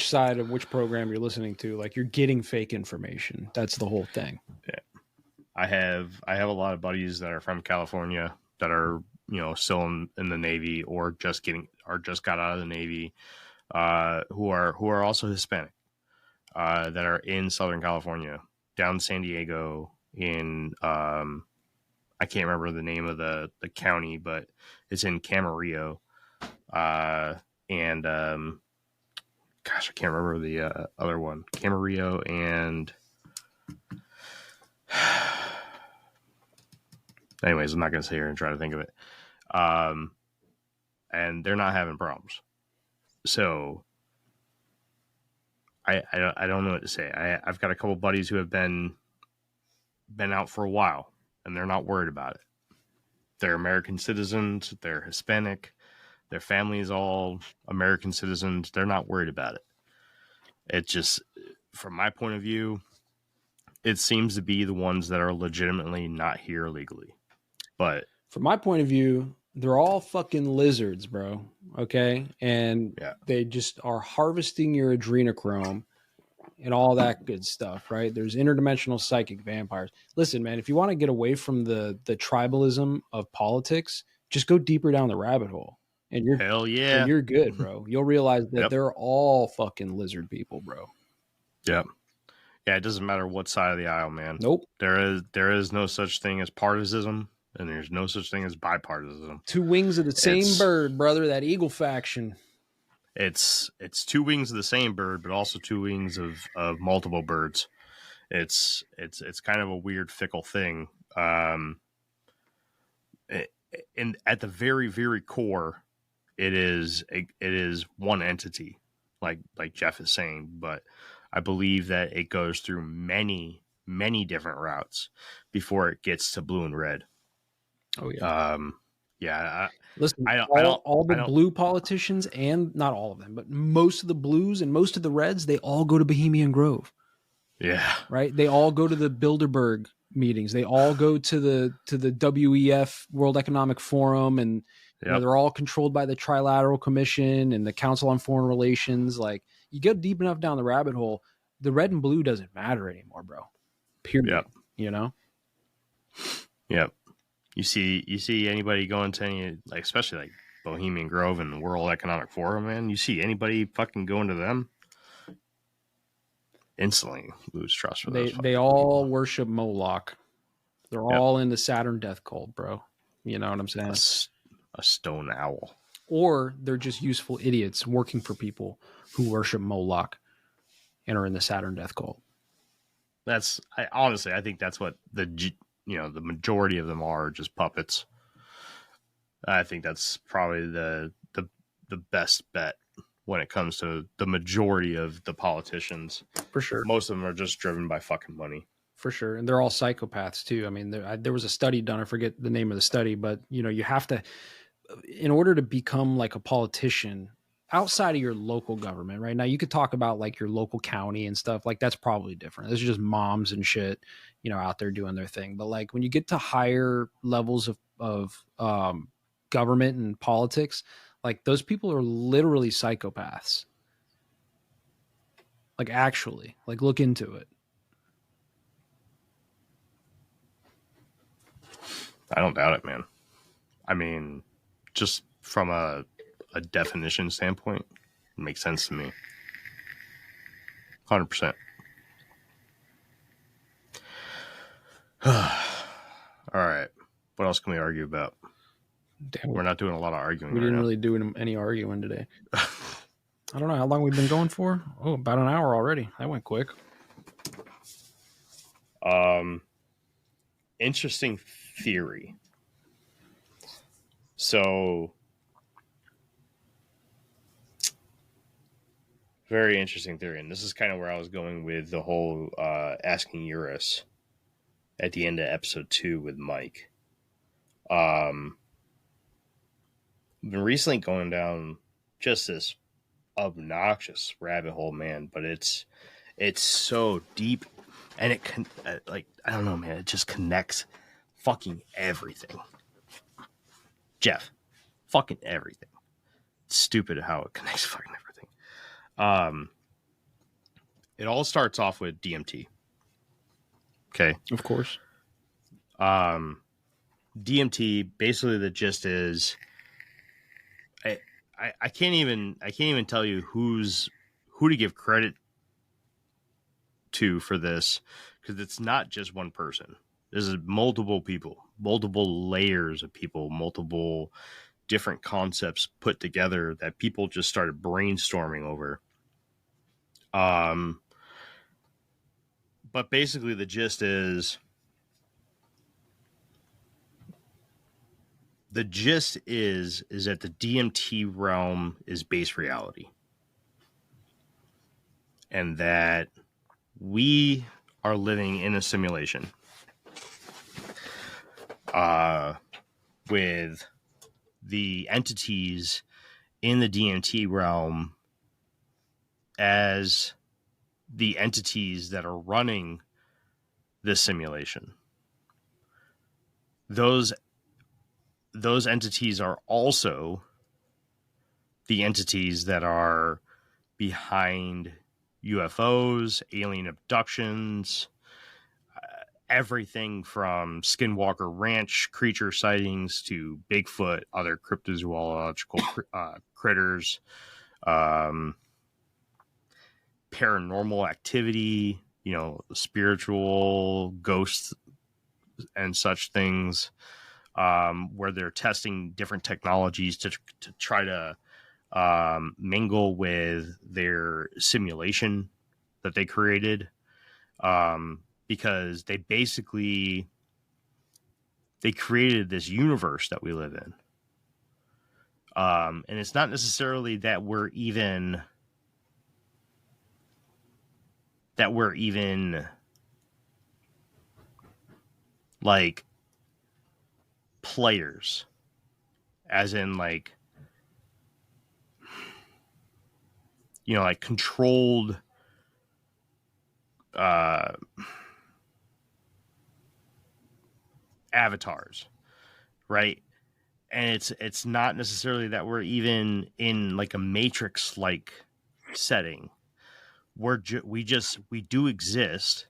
side of which program you're listening to, like, you're getting fake information. That's the whole thing. Yeah. I have a lot of buddies that are from California that are, still in the Navy or just got out of the Navy, who are also Hispanic, that are in Southern California, down in San Diego, in I can't remember the name of the county, but it's in Camarillo, and gosh, I can't remember the other one. Camarillo and anyways, I'm not gonna sit here and try to think of it. And they're not having problems, so I don't know what to say. I've got a couple buddies who have been out for a while, and they're not worried about it. They're American citizens. They're Hispanic. Their family is all American citizens. They're not worried about it. It just, from my point of view, it seems to be the ones that are legitimately not here legally. But from my point of view, they're all fucking lizards, bro. Okay. And they just are harvesting your adrenochrome and all that good stuff, right? There's interdimensional psychic vampires. Listen, man, if you want to get away from the tribalism of politics, just go deeper down the rabbit hole, and Hell yeah, and you're good, bro. You'll realize that Yep. they're all fucking lizard people, bro. Yep. Yeah, it doesn't matter what side of the aisle, man. Nope. There is no such thing as partisanship, and there's no such thing as bipartisanism. Two wings of the same bird, brother. That eagle faction. It's two wings of the same bird, but also two wings of multiple birds. It's kind of a weird, fickle thing. And at the very, very core, it is one entity, like Jeff is saying. But I believe that it goes through many, many different routes before it gets to blue and red. Oh yeah. Yeah. Listen, I all the don't- blue politicians, and not all of them, but most of the blues and most of the reds, they all go to Bohemian Grove. Yeah. Right? They all go to the Bilderberg meetings. They all go to the WEF, World Economic Forum, and you know, they're all controlled by the Trilateral Commission and the Council on Foreign Relations. Like, you get deep enough down the rabbit hole, the red and blue doesn't matter anymore, bro. Period. Yep. You know? Yep. You see anybody going to any, like, especially like Bohemian Grove and the World Economic Forum, man, you see anybody fucking going to them, instantly lose trust for those. They all worship Moloch. They're all in the Saturn death cult, bro. You know what I'm saying? A stone owl. Or they're just useful idiots working for people who worship Moloch and are in the Saturn death cult. I think that's what the majority of them are, just puppets. I think that's probably the best bet when it comes to the majority of the politicians. For sure. Most of them are just driven by fucking money. For sure. And they're all psychopaths too. I mean, there was a study done. I forget the name of the study, but you have to, in order to become like a politician outside of your local government, right? Now you could talk about like your local county and stuff, like that's probably different. This is just moms and shit, out there doing their thing. But like when you get to higher levels of government and politics, like those people are literally psychopaths. Like actually, like look into it. I don't doubt it, man. I mean, just from a definition standpoint, it makes sense to me. 100%. All right. What else can we argue about? Damn, we're not doing a lot of arguing. We didn't really do any arguing today. I don't know how long we've been going for. Oh, about an hour already. That went quick. Interesting theory. So, very interesting theory. And this is kind of where I was going with the whole asking Eurus at the end of episode 2 with Mike. Been recently going down just this obnoxious rabbit hole, man, but it's so deep, and it can I don't know, man, it just connects fucking everything. Jeff, fucking everything. It's stupid how it connects fucking everything. It all starts off with DMT. Okay. Of course. DMT, basically the gist is I can't even tell you who to give credit to for this, because it's not just one person. There's multiple people, multiple layers of people, multiple different concepts put together that people just started brainstorming over. But basically the gist is that the DMT realm is base reality. And that we are living in a simulation. With the entities in the DMT realm as the entities that are running this simulation. Those entities are also the entities that are behind UFOs, alien abductions, everything from Skinwalker Ranch creature sightings to Bigfoot, other cryptozoological critters, paranormal activity, spiritual ghosts and such things, where they're testing different technologies to try to mingle with their simulation that they created, because they created this universe that we live in, and it's not necessarily that we're even like players, as in like controlled avatars, right? And it's not necessarily that we're even in like a Matrix like setting. We do exist,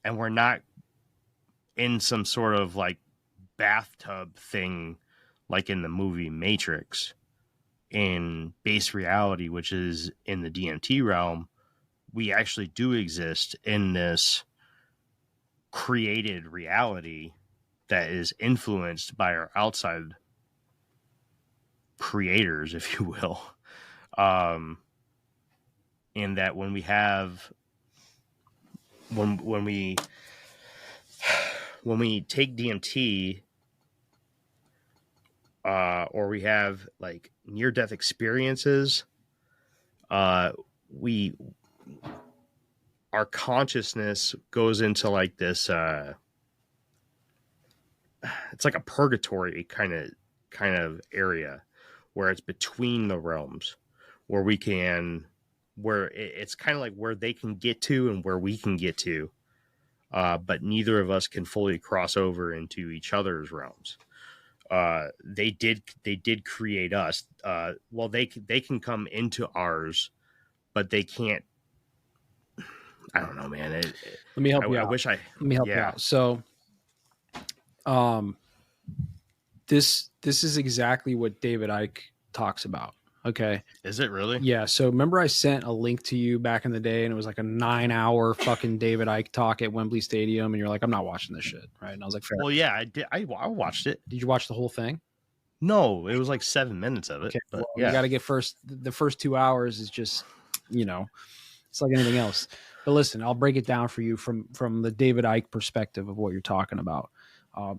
and we're not in some sort of like bathtub thing like in the movie Matrix. In base reality, which is in the DMT realm, we actually do exist in this created reality that is influenced by our outside creators, if you will. And that when we take DMT, or we have like near-death experiences, our consciousness goes into like this, it's like a purgatory kind of area where it's between the realms, where it's kind of like where they can get to and where we can get to, but neither of us can fully cross over into each other's realms. They did create us. Well, they can come into ours, but they can't. I don't know, man. Let me help you out. Let me help you out. So, this is exactly what David Icke talks about. Okay. Is it really? Yeah. So remember I sent a link to you back in the day, and it was like a 9-hour fucking David Icke talk at Wembley Stadium. And you're like, I'm not watching this shit. Right. And I was like, fair. Well, yeah, I did. I watched it. Did you watch the whole thing? No, it was like 7 minutes of it. Okay, but well, yeah. You got to get the first 2 hours is just, it's like anything else. But listen, I'll break it down for you from the David Icke perspective of what you're talking about.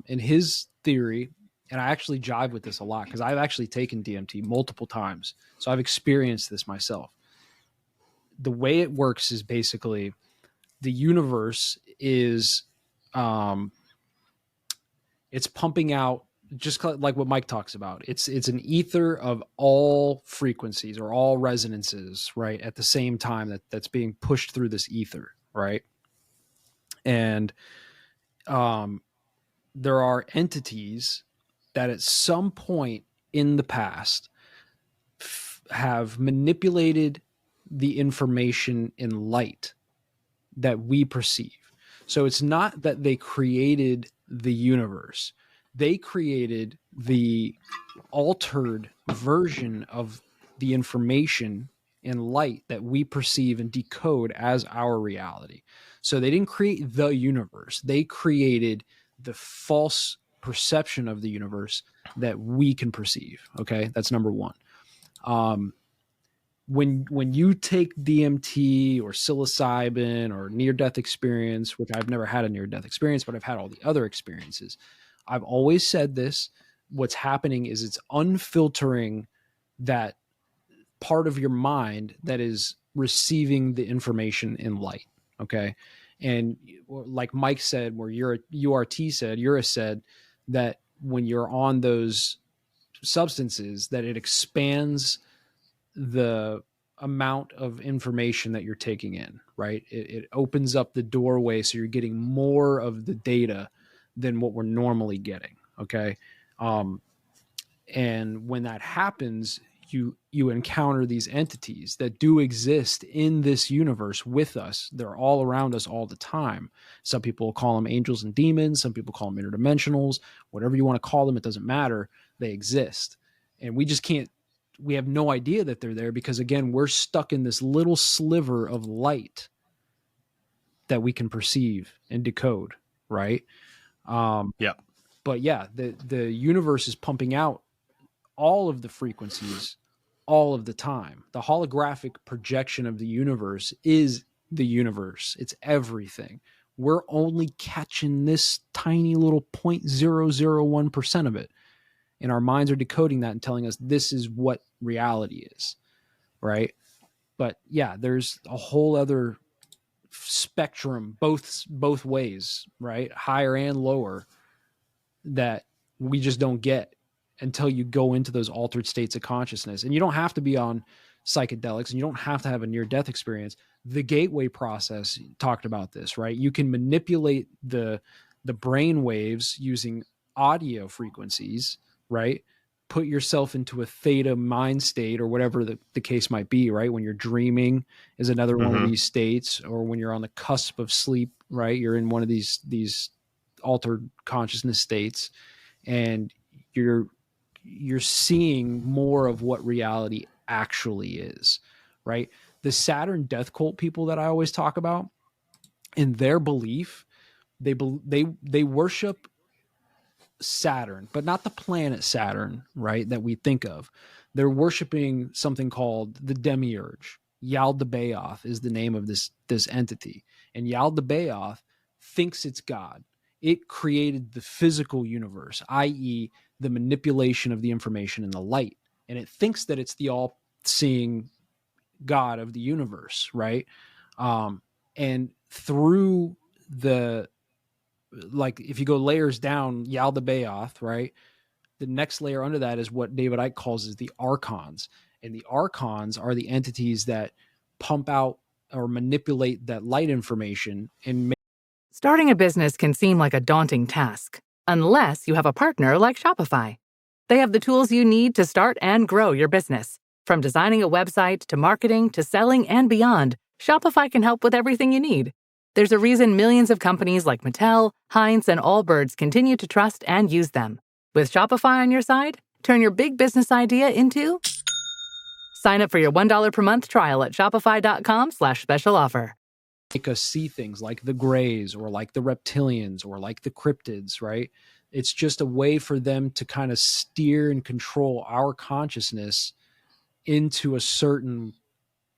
In his theory, and I actually jive with this a lot because I've actually taken DMT multiple times. So I've experienced this myself. The way it works is basically the universe is, it's pumping out, just like what Mike talks about. It's an ether of all frequencies or all resonances, right? At the same time that's being pushed through this ether, right? And there are entities that at some point in the past have manipulated the information in light that we perceive. So it's not that they created the universe. They created the altered version of the information in light that we perceive and decode as our reality. So they didn't create the universe. They created the false perception of the universe that we can perceive. Okay. That's number one. When you take DMT or psilocybin or near-death experience, which I've never had a near-death experience, but I've had all the other experiences. I've always said this. What's happening is it's unfiltering that part of your mind that is receiving the information in light. Okay. And like Mike said, where Urtis said that when you're on those substances, that it expands the amount of information that you're taking in, right? It opens up the doorway. So you're getting more of the data than what we're normally getting. Okay. And when that happens, you encounter these entities that do exist in this universe with us. They're all around us all the time. Some people call them angels and demons. Some people call them interdimensionals. Whatever you want to call them, it doesn't matter. They exist. And we just can't, we have no idea that they're there because, again, we're stuck in this little sliver of light that we can perceive and decode, right? Yeah. But yeah, the universe is pumping out all of the frequencies all of the time. The holographic projection of the universe is the universe. It's everything. We're only catching this tiny little 0.001% of it. And our minds are decoding that and telling us this is what reality is, right? But yeah, there's a whole other spectrum, both ways, right? Higher and lower, that we just don't get until you go into those altered states of consciousness. And you don't have to be on psychedelics and you don't have to have a near-death experience. The gateway process talked about this, right? You can manipulate the brain waves using audio frequencies, right? Put yourself into a theta mind state or whatever the case might be, right? When you're dreaming is another one of these states, or when you're on the cusp of sleep, right? You're in one of these altered consciousness states, and you're seeing more of what reality actually is, right? The Saturn death cult people that I always talk about, in their belief, they worship Saturn, but not the planet Saturn, right? That we think of. They're worshiping something called the Demiurge. Yaldabaoth is the name of this entity. And Yaldabaoth thinks it's God. It created the physical universe, i.e., the manipulation of the information in the light. And it thinks that it's the all-seeing God of the universe, right? And through if you go layers down, Yaldabaoth, right? The next layer under that is what David Icke calls is the archons. And the archons are the entities that pump out or manipulate that light information and Starting a business can seem like a daunting task, unless you have a partner like Shopify. They have the tools you need to start and grow your business. From designing a website to marketing to selling and beyond, Shopify can help with everything you need. There's a reason millions of companies like Mattel, Heinz, and Allbirds continue to trust and use them. With Shopify on your side, turn your big business idea into... Sign up for your $1 per month trial at shopify.com/special offer. Make us see things like the Greys or like the reptilians or like the cryptids, right? It's just a way for them to kind of steer and control our consciousness into a certain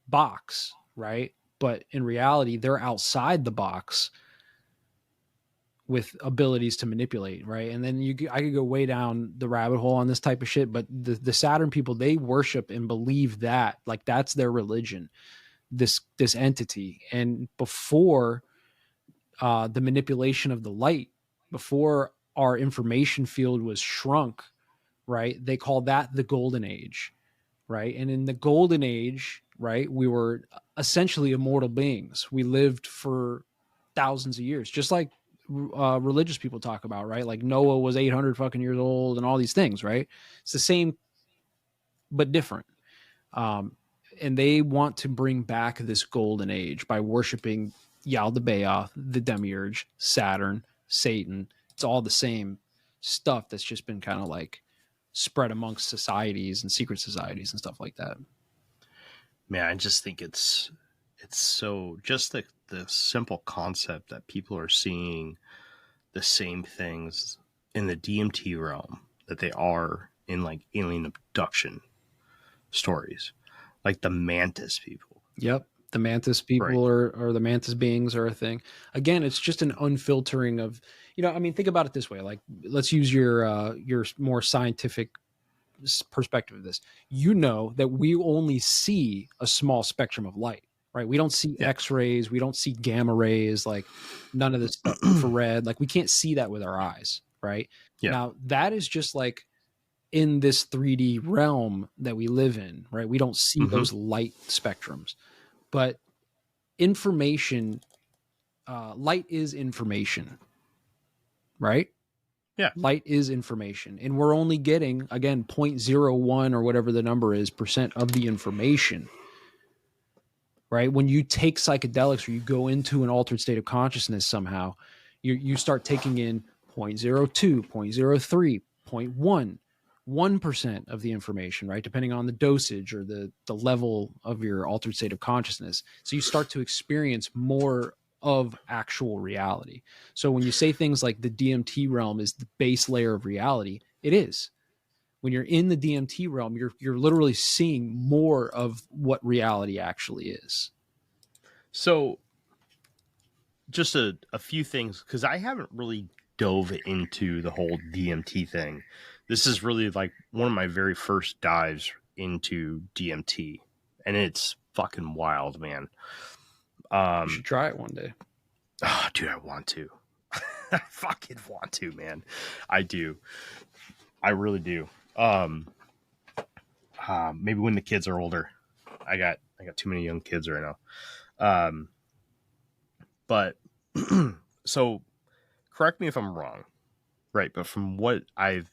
box, right? But in reality, they're outside the box with abilities to manipulate, right? And then I could go way down the rabbit hole on this type of shit, but the Saturn people, they worship and believe that, like, that's their religion, this entity. And before the manipulation of the light, before our information field was shrunk, right? They call that the golden age, right? And in the golden age, right, we were essentially immortal beings. We lived for thousands of years, just like religious people talk about, right? Like Noah was 800 fucking years old and all these things, right? It's the same, but different. And they want to bring back this golden age by worshiping Yaldabaoth, the Demiurge, Saturn, Satan. It's all the same stuff that's just been kind of like spread amongst societies and secret societies and stuff like that. Man, I just think it's so, just the simple concept that people are seeing the same things in the DMT realm that they are in like alien abduction stories, like the mantis people. Yep. The mantis people, right, or the mantis beings are a thing. Again, it's just an unfiltering of, I mean, think about it this way. Like, let's use your more scientific perspective of this. That we only see a small spectrum of light, right? We don't see X-rays. We don't see gamma rays, like none of this stuff, infrared. Like, we can't see that with our eyes, right? Yeah. Now, that is just like in this 3D realm that we live in, right? We don't see those light spectrums. But information, light is information, right? Yeah. Light is information, and we're only getting, again, 0.01 or whatever the number is percent of the information, right? When you take psychedelics or you go into an altered state of consciousness somehow, you start taking in 0.02, 0.03, 0.1, 1% of the information, right? Depending on the dosage or the level of your altered state of consciousness. So you start to experience more of actual reality. So when you say things like the DMT realm is the base layer of reality, it is. When you're in the DMT realm, you're literally seeing more of what reality actually is. So just a few things, because I haven't really dove into the whole DMT thing. This is really like one of my very first dives into DMT, and it's fucking wild, man. You should try it one day. Oh, dude, I want to. I fucking want to, man. I do. I really do. Maybe when the kids are older. I got too many young kids right now. But so correct me if I'm wrong, right? But from what I've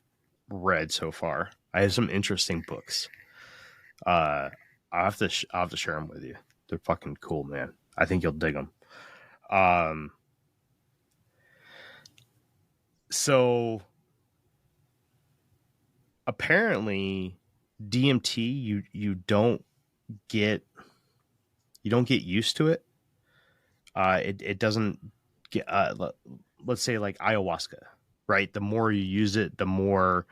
read so far, I have some interesting books. I'll have to share them with you. They're fucking cool, man. I think you'll dig them. So apparently DMT, you don't get used to it. It doesn't get, let's say like ayahuasca, right? The more you use it, the more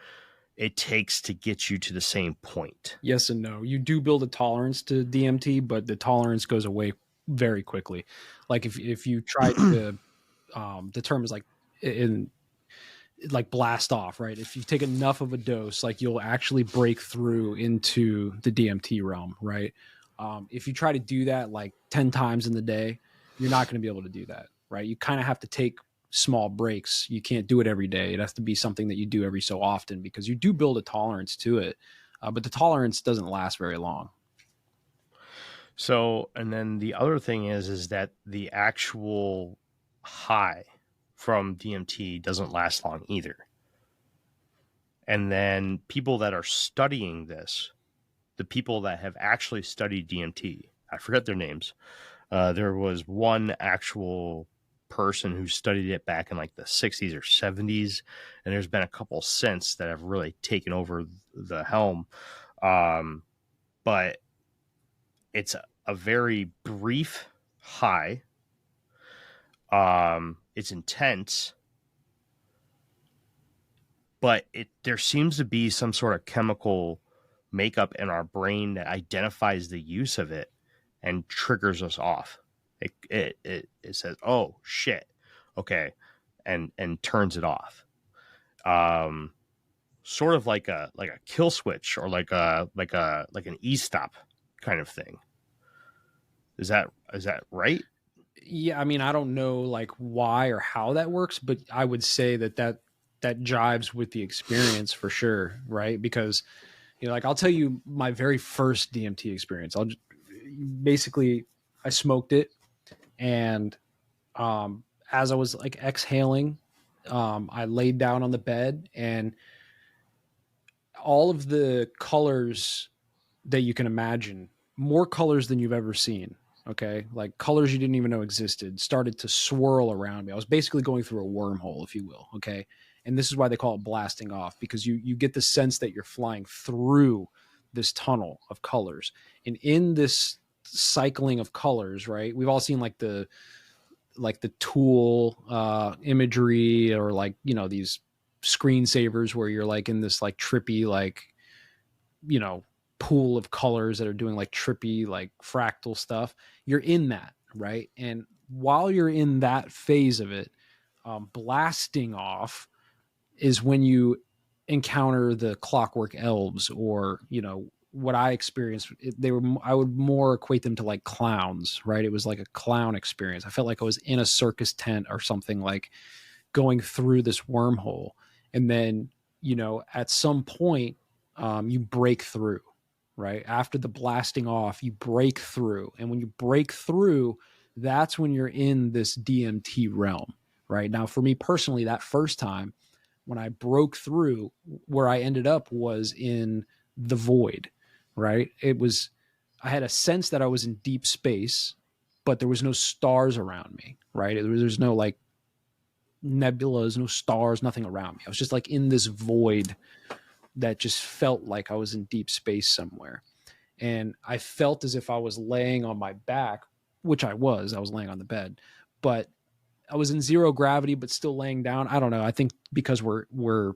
it takes to get you to the same point. Yes and no. You do build a tolerance to DMT, but the tolerance goes away very quickly. Like if you try to, the term is like like blast off, right? If you take enough of a dose, like you'll actually break through into the DMT realm, right? If you try to do that like 10 times in the day, you're not going to be able to do that, right? You kind of have to take small breaks. You can't do it every day. It has to be something that you do every so often because you do build a tolerance to it, but the tolerance doesn't last very long. So, and then the other thing is that the actual high from DMT doesn't last long either. And then people that are studying this, the people that have actually studied DMT, I forget their names. There was one actual person who studied it back in like the 60s or 70s, and there's been a couple since that have really taken over the helm. But it's a very brief high. It's intense, but there seems to be some sort of chemical makeup in our brain that identifies the use of it and triggers us off. It says, "Oh shit, okay," and turns it off. Sort of like a kill switch or like an e-stop kind of thing. Is that right? Yeah, I mean, I don't know like why or how that works, but I would say that jives with the experience for sure, right? Because like I'll tell you my very first DMT experience. I smoked it, and as I was like exhaling, I laid down on the bed, and all of the colors that you can imagine, more colors than you've ever seen. Okay. Like colors you didn't even know existed started to swirl around me. I was basically going through a wormhole, if you will. Okay. And this is why they call it blasting off, because you get the sense that you're flying through this tunnel of colors. And in this cycling of colors, right, we've all seen like the Tool imagery, or like, these screensavers where you're like in this like trippy, like, pool of colors that are doing like trippy, like fractal stuff. You're in that, right? And while you're in that phase of it, blasting off is when you encounter the clockwork elves, or what I experienced. I would more equate them to like clowns, right? It was like a clown experience. I felt like I was in a circus tent or something, like going through this wormhole. And then at some point you break through. Right after the blasting off, you break through. And when you break through, that's when you're in this DMT realm. Right now, for me personally, that first time, when I broke through, where I ended up was in the void, right? I had a sense that I was in deep space, but there was no stars around me, right? There's no like nebulas, no stars, nothing around me. I was just like in this void that just felt like I was in deep space somewhere. And I felt as if I was laying on my back, which I was laying on the bed, but I was in zero gravity, but still laying down. I don't know. I think because we're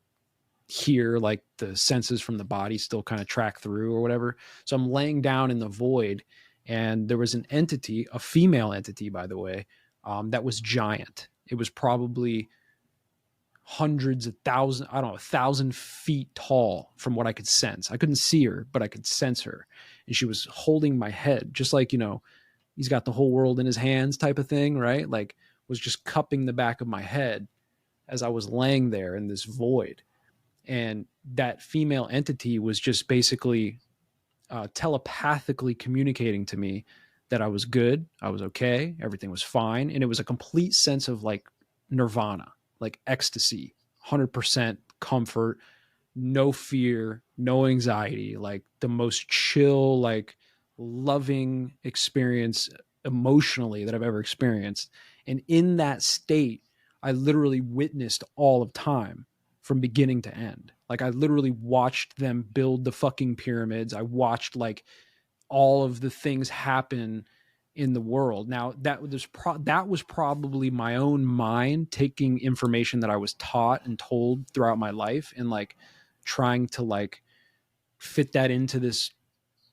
here, like the senses from the body still kind of track through or whatever. So I'm laying down in the void, and there was an entity, a female entity, by the way, that was giant. It was probably hundreds of thousands, I don't know, 1,000 feet tall from what I could sense. I couldn't see her, but I could sense her. And she was holding my head, just like, he's got the whole world in his hands type of thing, right? Like, was just cupping the back of my head as I was laying there in this void. And that female entity was just basically telepathically communicating to me that I was good, I was okay, everything was fine. And it was a complete sense of like nirvana, like ecstasy, 100% comfort, no fear, no anxiety, like the most chill, like loving experience emotionally that I've ever experienced. And in that state, I literally witnessed all of time from beginning to end. Like I literally watched them build the fucking pyramids. I watched like all of the things happen in the world. Now that was probably my own mind taking information that I was taught and told throughout my life and like trying to like fit that into this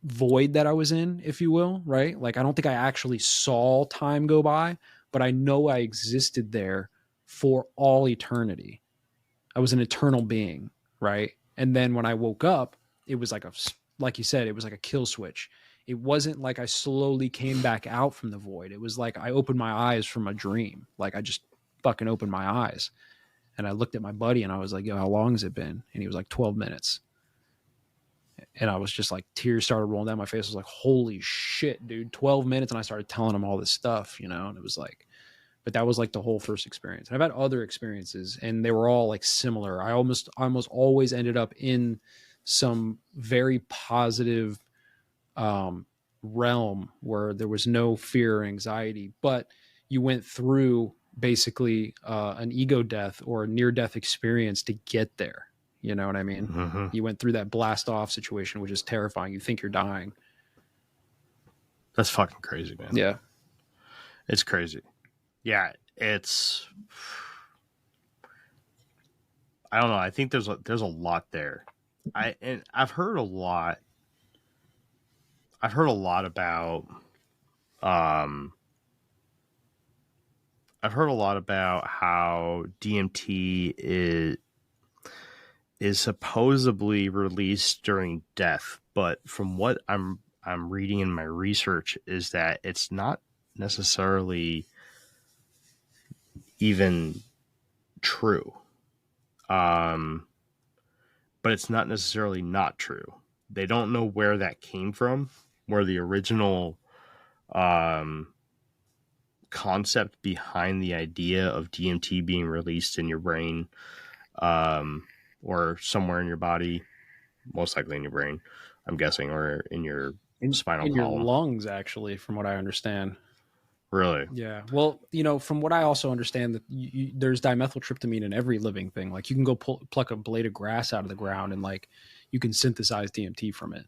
void that I was in, if you will, right? Like I don't think I actually saw time go by, but I know I existed there for all eternity. I was an eternal being, right? And then when I woke up, it was like you said, it was like a kill switch. It wasn't like I slowly came back out from the void. It was like I opened my eyes from a dream. Like I just fucking opened my eyes. And I looked at my buddy and I was like, yo, how long has it been? And he was like, 12 minutes. And I was just like, tears started rolling down my face. I was like, holy shit, dude, 12 minutes. And I started telling him all this stuff, and it was like, but that was like the whole first experience. And I've had other experiences and they were all like similar. I almost always ended up in some very positive realm where there was no fear or anxiety, but you went through basically an ego death or a near-death experience to get there. You know what I mean? Mm-hmm. You went through that blast off situation, which is terrifying. You think you're dying. That's fucking crazy, man. Yeah. It's crazy. Yeah, it's, I don't know. I think there's a lot there. I've heard a lot about how DMT is supposedly released during death, but from what I'm reading in my research is that it's not necessarily even true. But it's not necessarily not true. They don't know where that came from, where the original concept behind the idea of DMT being released in your brain or somewhere in your body, most likely in your brain, I'm guessing, or in your spinal column. Your lungs, actually, from what I understand. Really? Yeah. Well, from what I also understand, that there's dimethyltryptamine in every living thing. Like you can go pluck a blade of grass out of the ground and like you can synthesize DMT from it.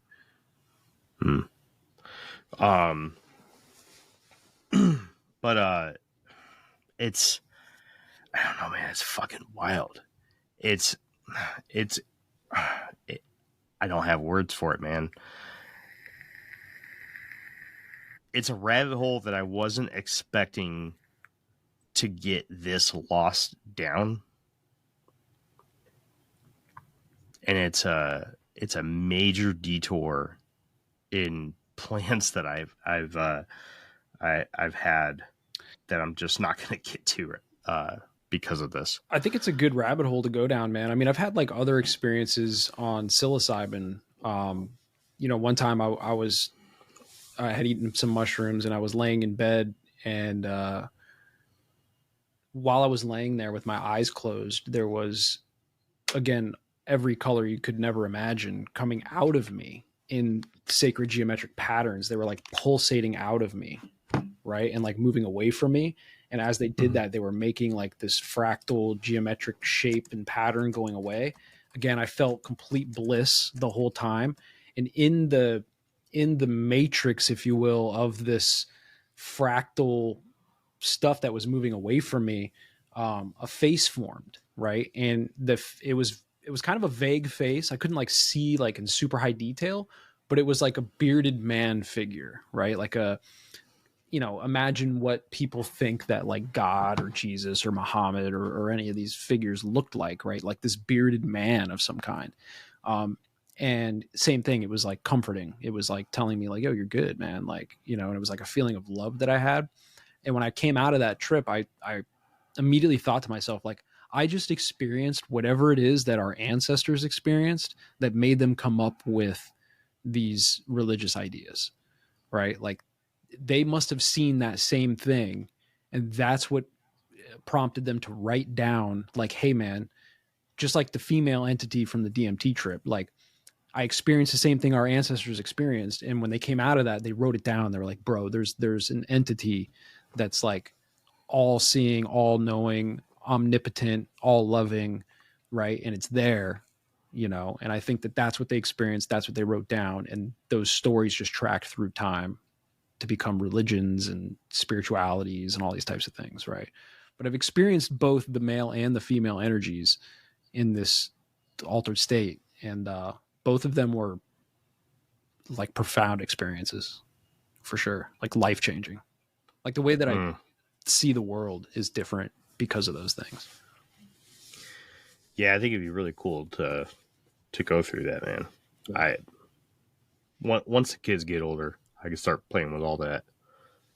But it's, I don't know, man. It's fucking wild. I don't have words for it, man. It's a rabbit hole that I wasn't expecting to get this lost down. And it's a major detour in plans that I've had that I'm just not going to get to because of this. I think it's a good rabbit hole to go down, man. I mean, I've had like other experiences on psilocybin. One time I had eaten some mushrooms and I was laying in bed, and while I was laying there with my eyes closed, there was again, every color you could never imagine coming out of me in sacred geometric patterns. They were like pulsating out of me, right? And like moving away from me. And as they did that, they were making like this fractal geometric shape and pattern going away. Again, I felt complete bliss the whole time. And in the matrix, if you will, of this fractal stuff that was moving away from me, a face formed, right? And it was kind of a vague face. I couldn't like see like in super high detail, but it was like a bearded man figure, right? Like imagine what people think that like God or Jesus or Muhammad or any of these figures looked like, right? Like this bearded man of some kind. And same thing, it was like comforting. It was like telling me like, yo, you're good, man. Like, and it was like a feeling of love that I had. And when I came out of that trip, I immediately thought to myself, like, I just experienced whatever it is that our ancestors experienced that made them come up with these religious ideas, right? Like they must have seen that same thing. And that's what prompted them to write down like, hey man, just like the female entity from the DMT trip, like I experienced the same thing our ancestors experienced. And when they came out of that, they wrote it down. They were like, bro, there's an entity that's like all seeing, all knowing, omnipotent, all loving, right? And it's there, and I think that that's what they experienced. That's what they wrote down. And those stories just tracked through time to become religions and spiritualities and all these types of things, right? But I've experienced both the male and the female energies in this altered state. And both of them were like profound experiences for sure, like life-changing. Like the way that I see the world is different because of those things. Yeah, I think it'd be really cool to go through that, man. Once the kids get older, I can start playing with all that.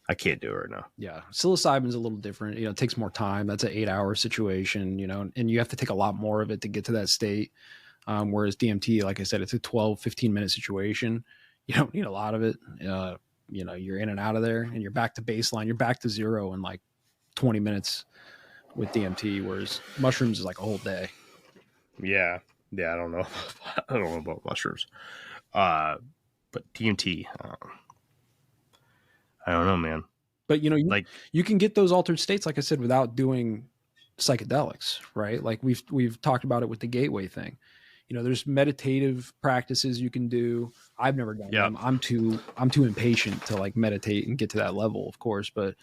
I can't do it right now. Yeah. Psilocybin's a little different. It takes more time. That's an 8-hour situation, and you have to take a lot more of it to get to that state. Whereas DMT, like I said, it's a 12, 15-minute situation. You don't need a lot of it. You're in and out of there and you're back to baseline. You're back to zero in like 20 minutes with DMT, whereas mushrooms is like a whole day. Yeah. I don't know. I don't know about mushrooms. But DMT, I don't know, man. But you can get those altered states, like I said, without doing psychedelics, right? Like we've talked about it with the gateway thing. There's meditative practices you can do. I've never done them. I'm too impatient to like meditate and get to that level, of course, but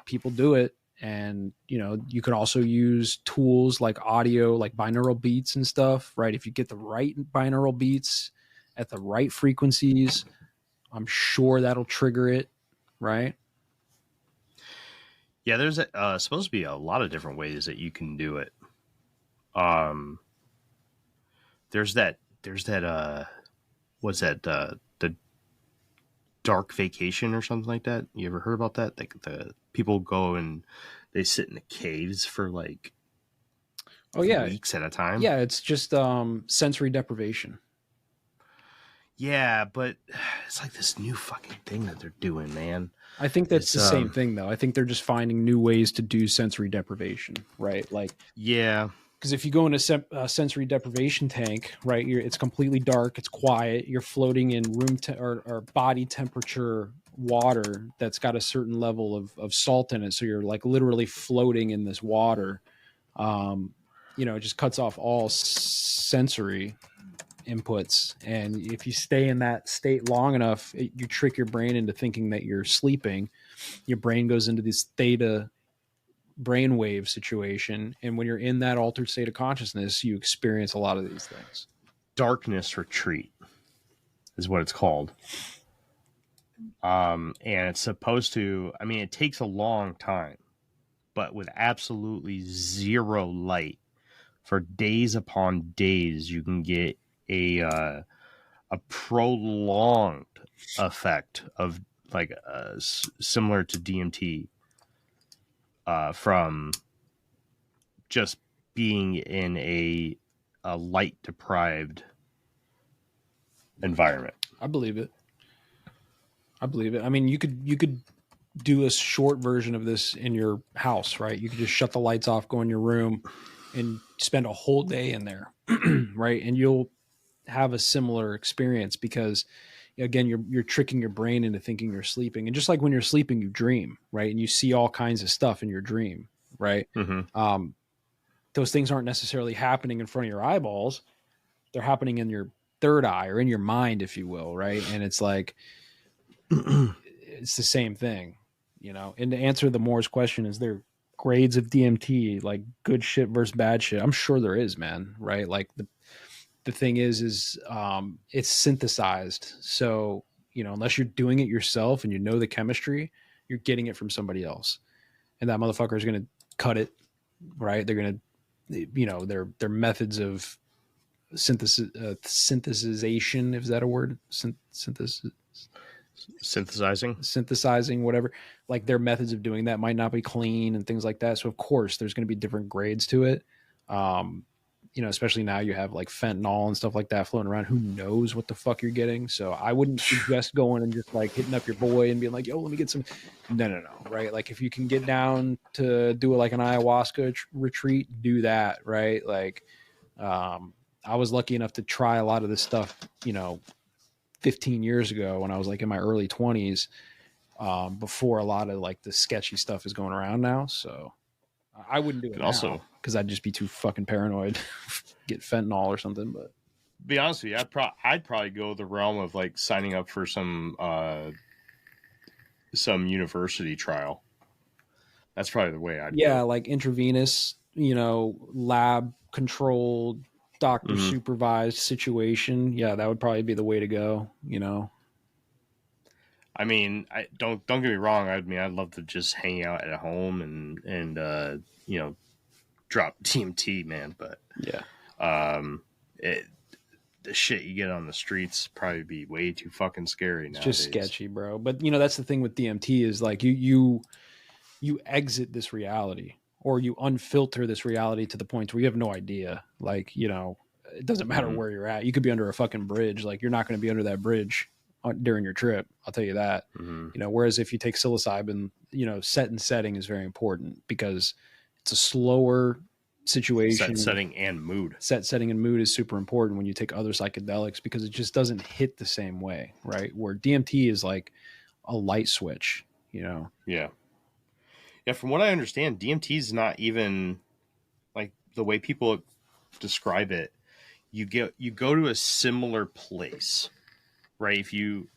people do it. And, you can also use tools like audio, like binaural beats and stuff, right? If you get the right binaural beats at the right frequencies, I'm sure that'll trigger it, right? Yeah, there's supposed to be a lot of different ways that you can do it. There's that what's that, the dark vacation or something like that? You ever heard about that? Like the people go and they sit in the caves for like weeks at a time. Yeah, it's just sensory deprivation. Yeah, but it's like this new fucking thing that they're doing, man. I think that's the same thing, though. I think they're just finding new ways to do sensory deprivation, right? Like, yeah. Because if you go in a sensory deprivation tank, right, it's completely dark, it's quiet, you're floating in or body temperature water that's got a certain level of salt in it. So you're like literally floating in this water. It just cuts off all sensory inputs. And if you stay in that state long enough, you trick your brain into thinking that you're sleeping. Your brain goes into this theta brainwave situation, and when you're in that altered state of consciousness, you experience a lot of these things. Darkness retreat is what it's called. And it's supposed to, it takes a long time, but with absolutely zero light for days upon days, you can get a prolonged effect of like similar to DMT. From just being in a light deprived environment. I believe it. You could do a short version of this in your house, right? You could just shut the lights off, go in your room, and spend a whole day in there, right? And you'll have a similar experience because, again, you're tricking your brain into thinking you're sleeping. And just like when you're sleeping, you dream, right? And you see all kinds of stuff in your dream, right? Those things aren't necessarily happening in front of your eyeballs. They're happening in your third eye or in your mind, if you will, right? And it's like, it's the same thing, you know? And to answer the Moore's question, is there grades of DMT, like good shit versus bad shit? I'm sure there is, man, right? Like the thing is it's synthesized. So, you know, unless you're doing it yourself and you know the chemistry, you're getting it from somebody else. And that motherfucker is going to cut it, right? They're going to, you know, their methods of synthesization, is that a word? Synthesizing, whatever. Like their methods of doing that might not be clean and things like that. So of course there's going to be different grades to it. You know, especially now you have like fentanyl and stuff like that floating around. Who knows what the fuck you're getting? So I wouldn't suggest going and just like hitting up your boy and being like, yo, let me get some. No. Right. Like if you can get down to do like an ayahuasca retreat, do that. Right. Like, I was lucky enough to try a lot of this stuff, you know, 15 years ago when I was like in my early 20s, before a lot of like the sketchy stuff is going around now. So I wouldn't do it also because I'd just be too fucking paranoid, get fentanyl or something. But be honest with you, I'd probably go the realm of like signing up for some university trial. That's probably the way I'd go. Like intravenous, you know, lab controlled, doctor supervised situation. Yeah, that would probably be the way to go, you know. I mean, don't get me wrong. I mean, I'd love to just hang out at home and you know, drop DMT, man. But yeah, the shit you get on the streets probably be way too fucking scary nowadays. It's just sketchy, bro. But you know, that's the thing with DMT is like you exit this reality, or you unfilter this reality to the point where you have no idea. Like, you know, it doesn't matter where you're at. You could be under a fucking bridge. Like, you're not going to be under that bridge during your trip. I'll tell you that. You know, whereas if you take psilocybin, you know, setting is very important because it's a slower situation. Setting and mood. Setting and mood is super important when you take other psychedelics because it just doesn't hit the same way, right? Where DMT is like a light switch, you know? Yeah. Yeah, from what I understand, DMT is not even like the way people describe it. You go to a similar place, right? If you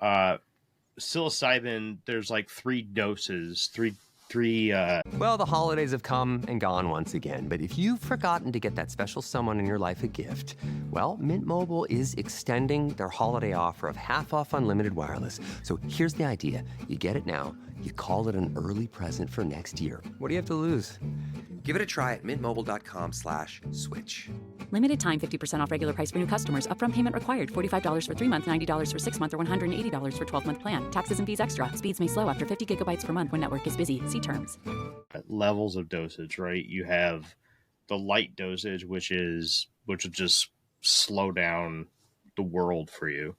psilocybin, there's like three doses, three. Well, the holidays have come and gone once again, but if you've forgotten to get that special someone in your life a gift, well, Mint Mobile is extending their holiday offer of half off unlimited wireless. So here's the idea: you get it now. You call it an early present for next year. What do you have to lose? Give it a try at mintmobile.com/switch. Limited time 50% off regular price for new customers. Upfront payment required. $45 for 3 months, $90 for 6 months, or $180 for 12-month plan. Taxes and fees extra. Speeds may slow after 50 gigabytes per month when network is busy. See terms. Levels of dosage, right? You have the light dosage, which will just slow down the world for you.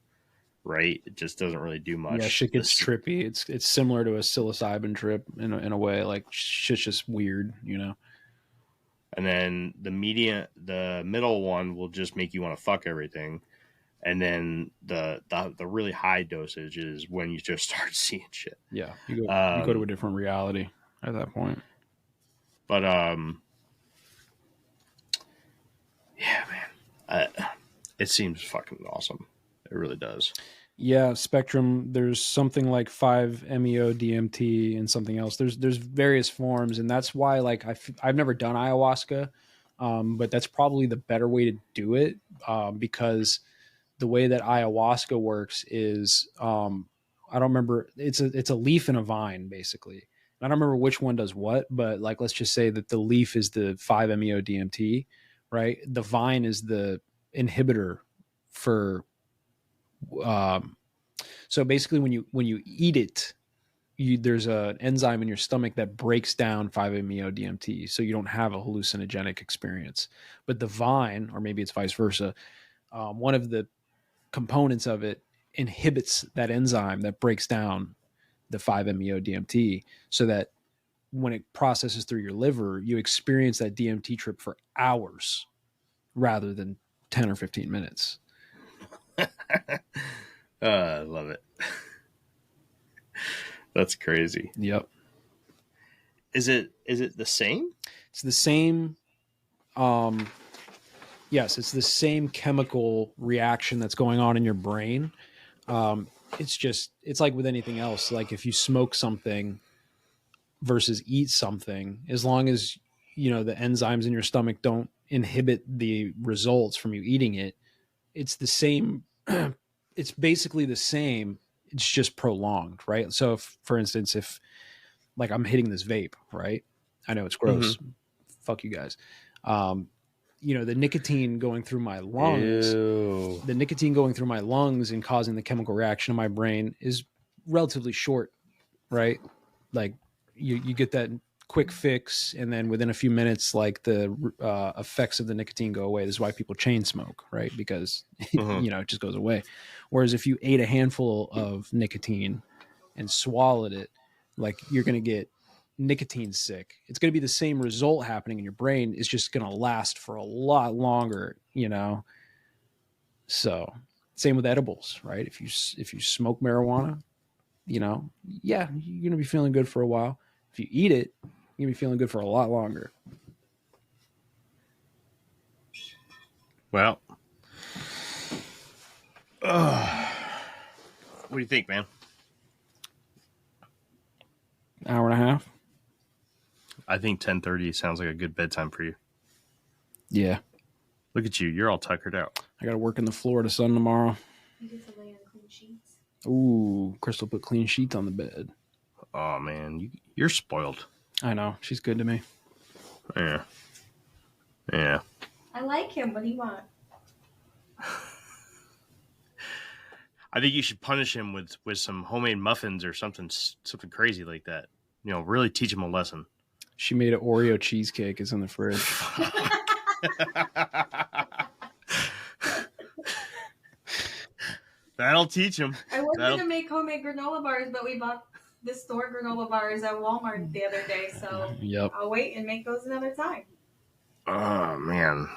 Right, it just doesn't really do much. Yeah, shit gets trippy. It's similar to a psilocybin trip in a way. Like shit's just weird, you know. And then the middle one will just make you want to fuck everything, and then the really high dosage is when you just start seeing shit. Yeah, you go to a different reality at that point. But yeah, man, it seems fucking awesome. It really does. Yeah, Spectrum, there's something like 5-MeO DMT and something else. There's various forms, and that's why like I've never done ayahuasca, but that's probably the better way to do it because the way that ayahuasca works is I don't remember. It's a leaf and a vine basically. I don't remember which one does what, but like let's just say that the leaf is the 5-MeO DMT, right? The vine is the inhibitor for so basically when you eat it, there's an enzyme in your stomach that breaks down 5-MeO DMT, so you don't have a hallucinogenic experience. But the vine, or maybe it's vice versa, one of the components of it inhibits that enzyme that breaks down the 5-MeO DMT, so that when it processes through your liver, you experience that DMT trip for hours rather than 10 or 15 minutes. I love it. That's crazy. Yep. Is it the same? It's the same. Yes, it's the same chemical reaction that's going on in your brain. It's like with anything else. Like if you smoke something versus eat something, as long as, you know, the enzymes in your stomach don't inhibit the results from you eating it, it's the same. It's basically the same. It's just prolonged, right? So if, for instance, if like I'm hitting this vape, right? I know it's gross. Mm-hmm. Fuck you guys. You know, the nicotine going through my lungs, the nicotine going through my lungs and causing the chemical reaction in my brain is relatively short, right? Like you get that quick fix, and then within a few minutes, like the effects of the nicotine go away. This is why people chain smoke, right? Because you know, it just goes away. Whereas if you ate a handful of nicotine and swallowed it, like you're going to get nicotine sick. It's going to be the same result happening in your brain. It's just going to last for a lot longer, you know? So same with edibles, right? If you smoke marijuana, you know, yeah, you're going to be feeling good for a while. If you eat it, you're going to be feeling good for a lot longer. Well, what do you think, man? Hour and a half. I think 10:30 sounds like a good bedtime for you. Yeah. Look at you. You're all tuckered out. I got to work in the Florida sun tomorrow. You get to lay on clean sheets. Ooh, Crystal put clean sheets on the bed. Oh, man. You're spoiled. I know. She's good to me. Yeah. Yeah. I like him. What do you want? I think you should punish him with some homemade muffins or something crazy like that. You know, really teach him a lesson. She made an Oreo cheesecake. It's in the fridge. That'll teach him. I was going to make homemade granola bars, but we bought the store granola bars at Walmart the other day, so yep. I'll wait and make those another time. Oh, man.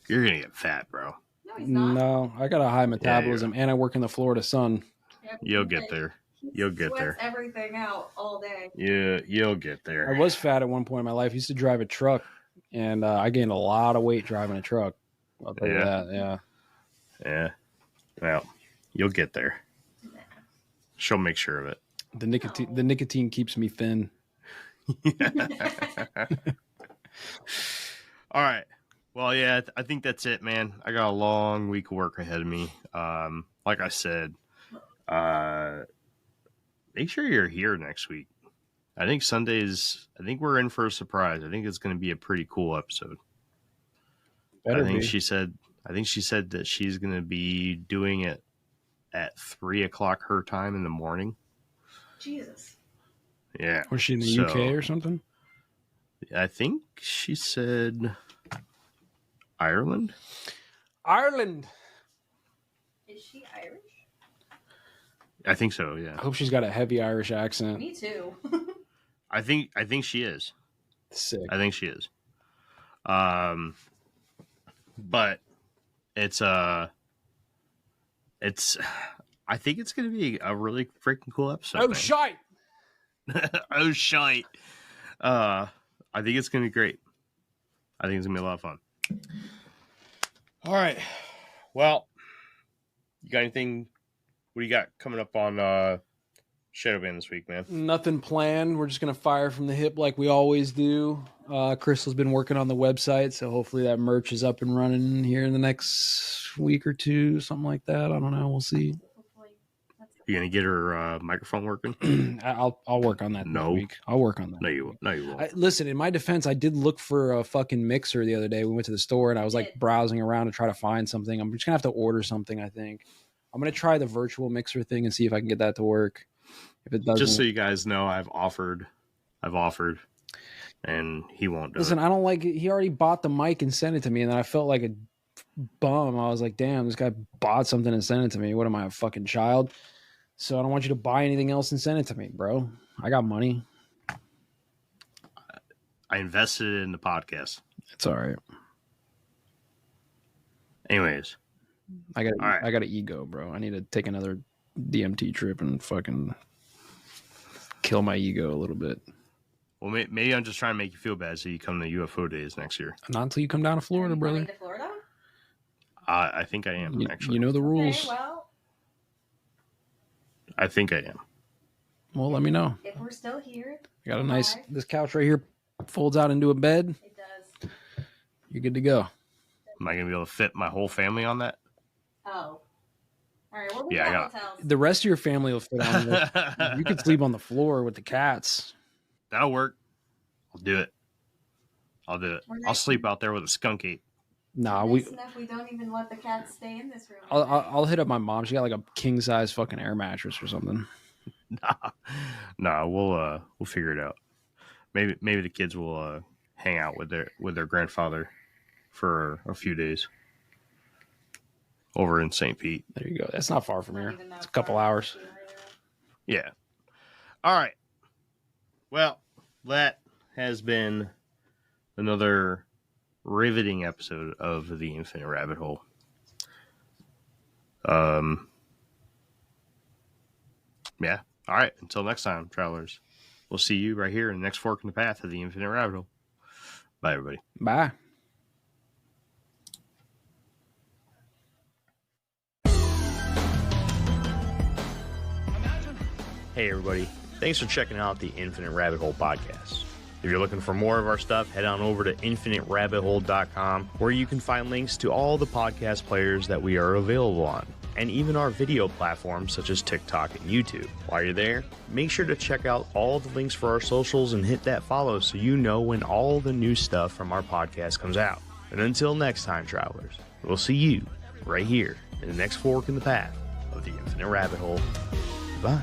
You're going to get fat, bro. No, he's not. No, I got a high metabolism, and I work in the Florida sun. Yeah, you'll get there. You'll get there. Everything out all day. Yeah, you'll get there. I was fat at one point in my life. I used to drive a truck, and I gained a lot of weight driving a truck. I'll tell you that. Yeah. Yeah. Well, you'll get there. Nah. She'll make sure of it. The nicotine keeps me thin. All right. Well, yeah, I think that's it, man. I got a long week of work ahead of me. Like I said, make sure you're here next week. I think we're in for a surprise. I think it's going to be a pretty cool episode. She said that she's going to be doing it at 3:00 her time in the morning. Jesus. Yeah. Was she in the UK or something? I think she said Ireland. Is she Irish? I think so, yeah. I hope she's got a heavy Irish accent. Me too. I think she is. Sick. I think she is. But it's I think it's gonna be a really freaking cool episode. Oh shite. Oh shite. I think it's gonna be great. I think it's gonna be a lot of fun. All right. Well, you got anything? What do you got coming up on Shadowban this week, man? Nothing planned. We're just gonna fire from the hip like we always do. Crystal's been working on the website, so hopefully that merch is up and running here in the next week or two, something like that. I don't know. We'll see. You gonna get her microphone working? I'll work on that this week. I'll work on that. No, you won't. Listen, in my defense, I did look for a fucking mixer the other day. We went to the store and I was like browsing around to try to find something. I'm just gonna have to order something. I think I'm gonna try the virtual mixer thing and see if I can get that to work. If it doesn't, just so you guys know, I've offered, and he won't do it. Listen, I don't like it. He already bought the mic and sent it to me, and then I felt like a bum. I was like, damn, this guy bought something and sent it to me. What am I, a fucking child? So I don't want you to buy anything else and send it to me, bro. I got money. I invested in the podcast. It's all right. Anyways, I got an ego, bro. I need to take another DMT trip and fucking kill my ego a little bit. Well, maybe I'm just trying to make you feel bad so you come to UFO days next year. Not until you come down to Florida, brother. To Florida? I think I am, actually. You know the rules. Okay, well, I think I am. Well, let me know. if we're still here, I got a nice, this couch right here folds out into a bed. it does. You're good to go. Am I going to be able to fit my whole family on that? Oh. All right, well, we Yeah, I got got- hotels. The rest of your family will fit on it. You could sleep on the floor with the cats. That'll work. I'll do it. I'll sleep out there with a skunk ape. Nah, Nice enough, we don't even let the cats stay in this room. I'll hit up my mom. She got like a king size fucking air mattress or something. Nah, we'll figure it out. Maybe the kids will hang out with their grandfather for a few days over in St. Pete. There you go. That's not far from here. It's a couple hours. Yeah. All right. Well, that has been another riveting episode of the Infinite Rabbit Hole. Yeah. All right. Until next time, travelers. We'll see you right here in the next fork in the path of the Infinite Rabbit Hole. Bye, everybody. Bye. Hey, everybody. Thanks for checking out the Infinite Rabbit Hole podcast. If you're looking for more of our stuff, head on over to infiniterabbithole.com, where you can find links to all the podcast players that we are available on, and even our video platforms such as TikTok and YouTube. While you're there, make sure to check out all the links for our socials and hit that follow so you know when all the new stuff from our podcast comes out. And until next time, travelers, we'll see you right here in the next fork in the path of the Infinite Rabbit Hole. Bye.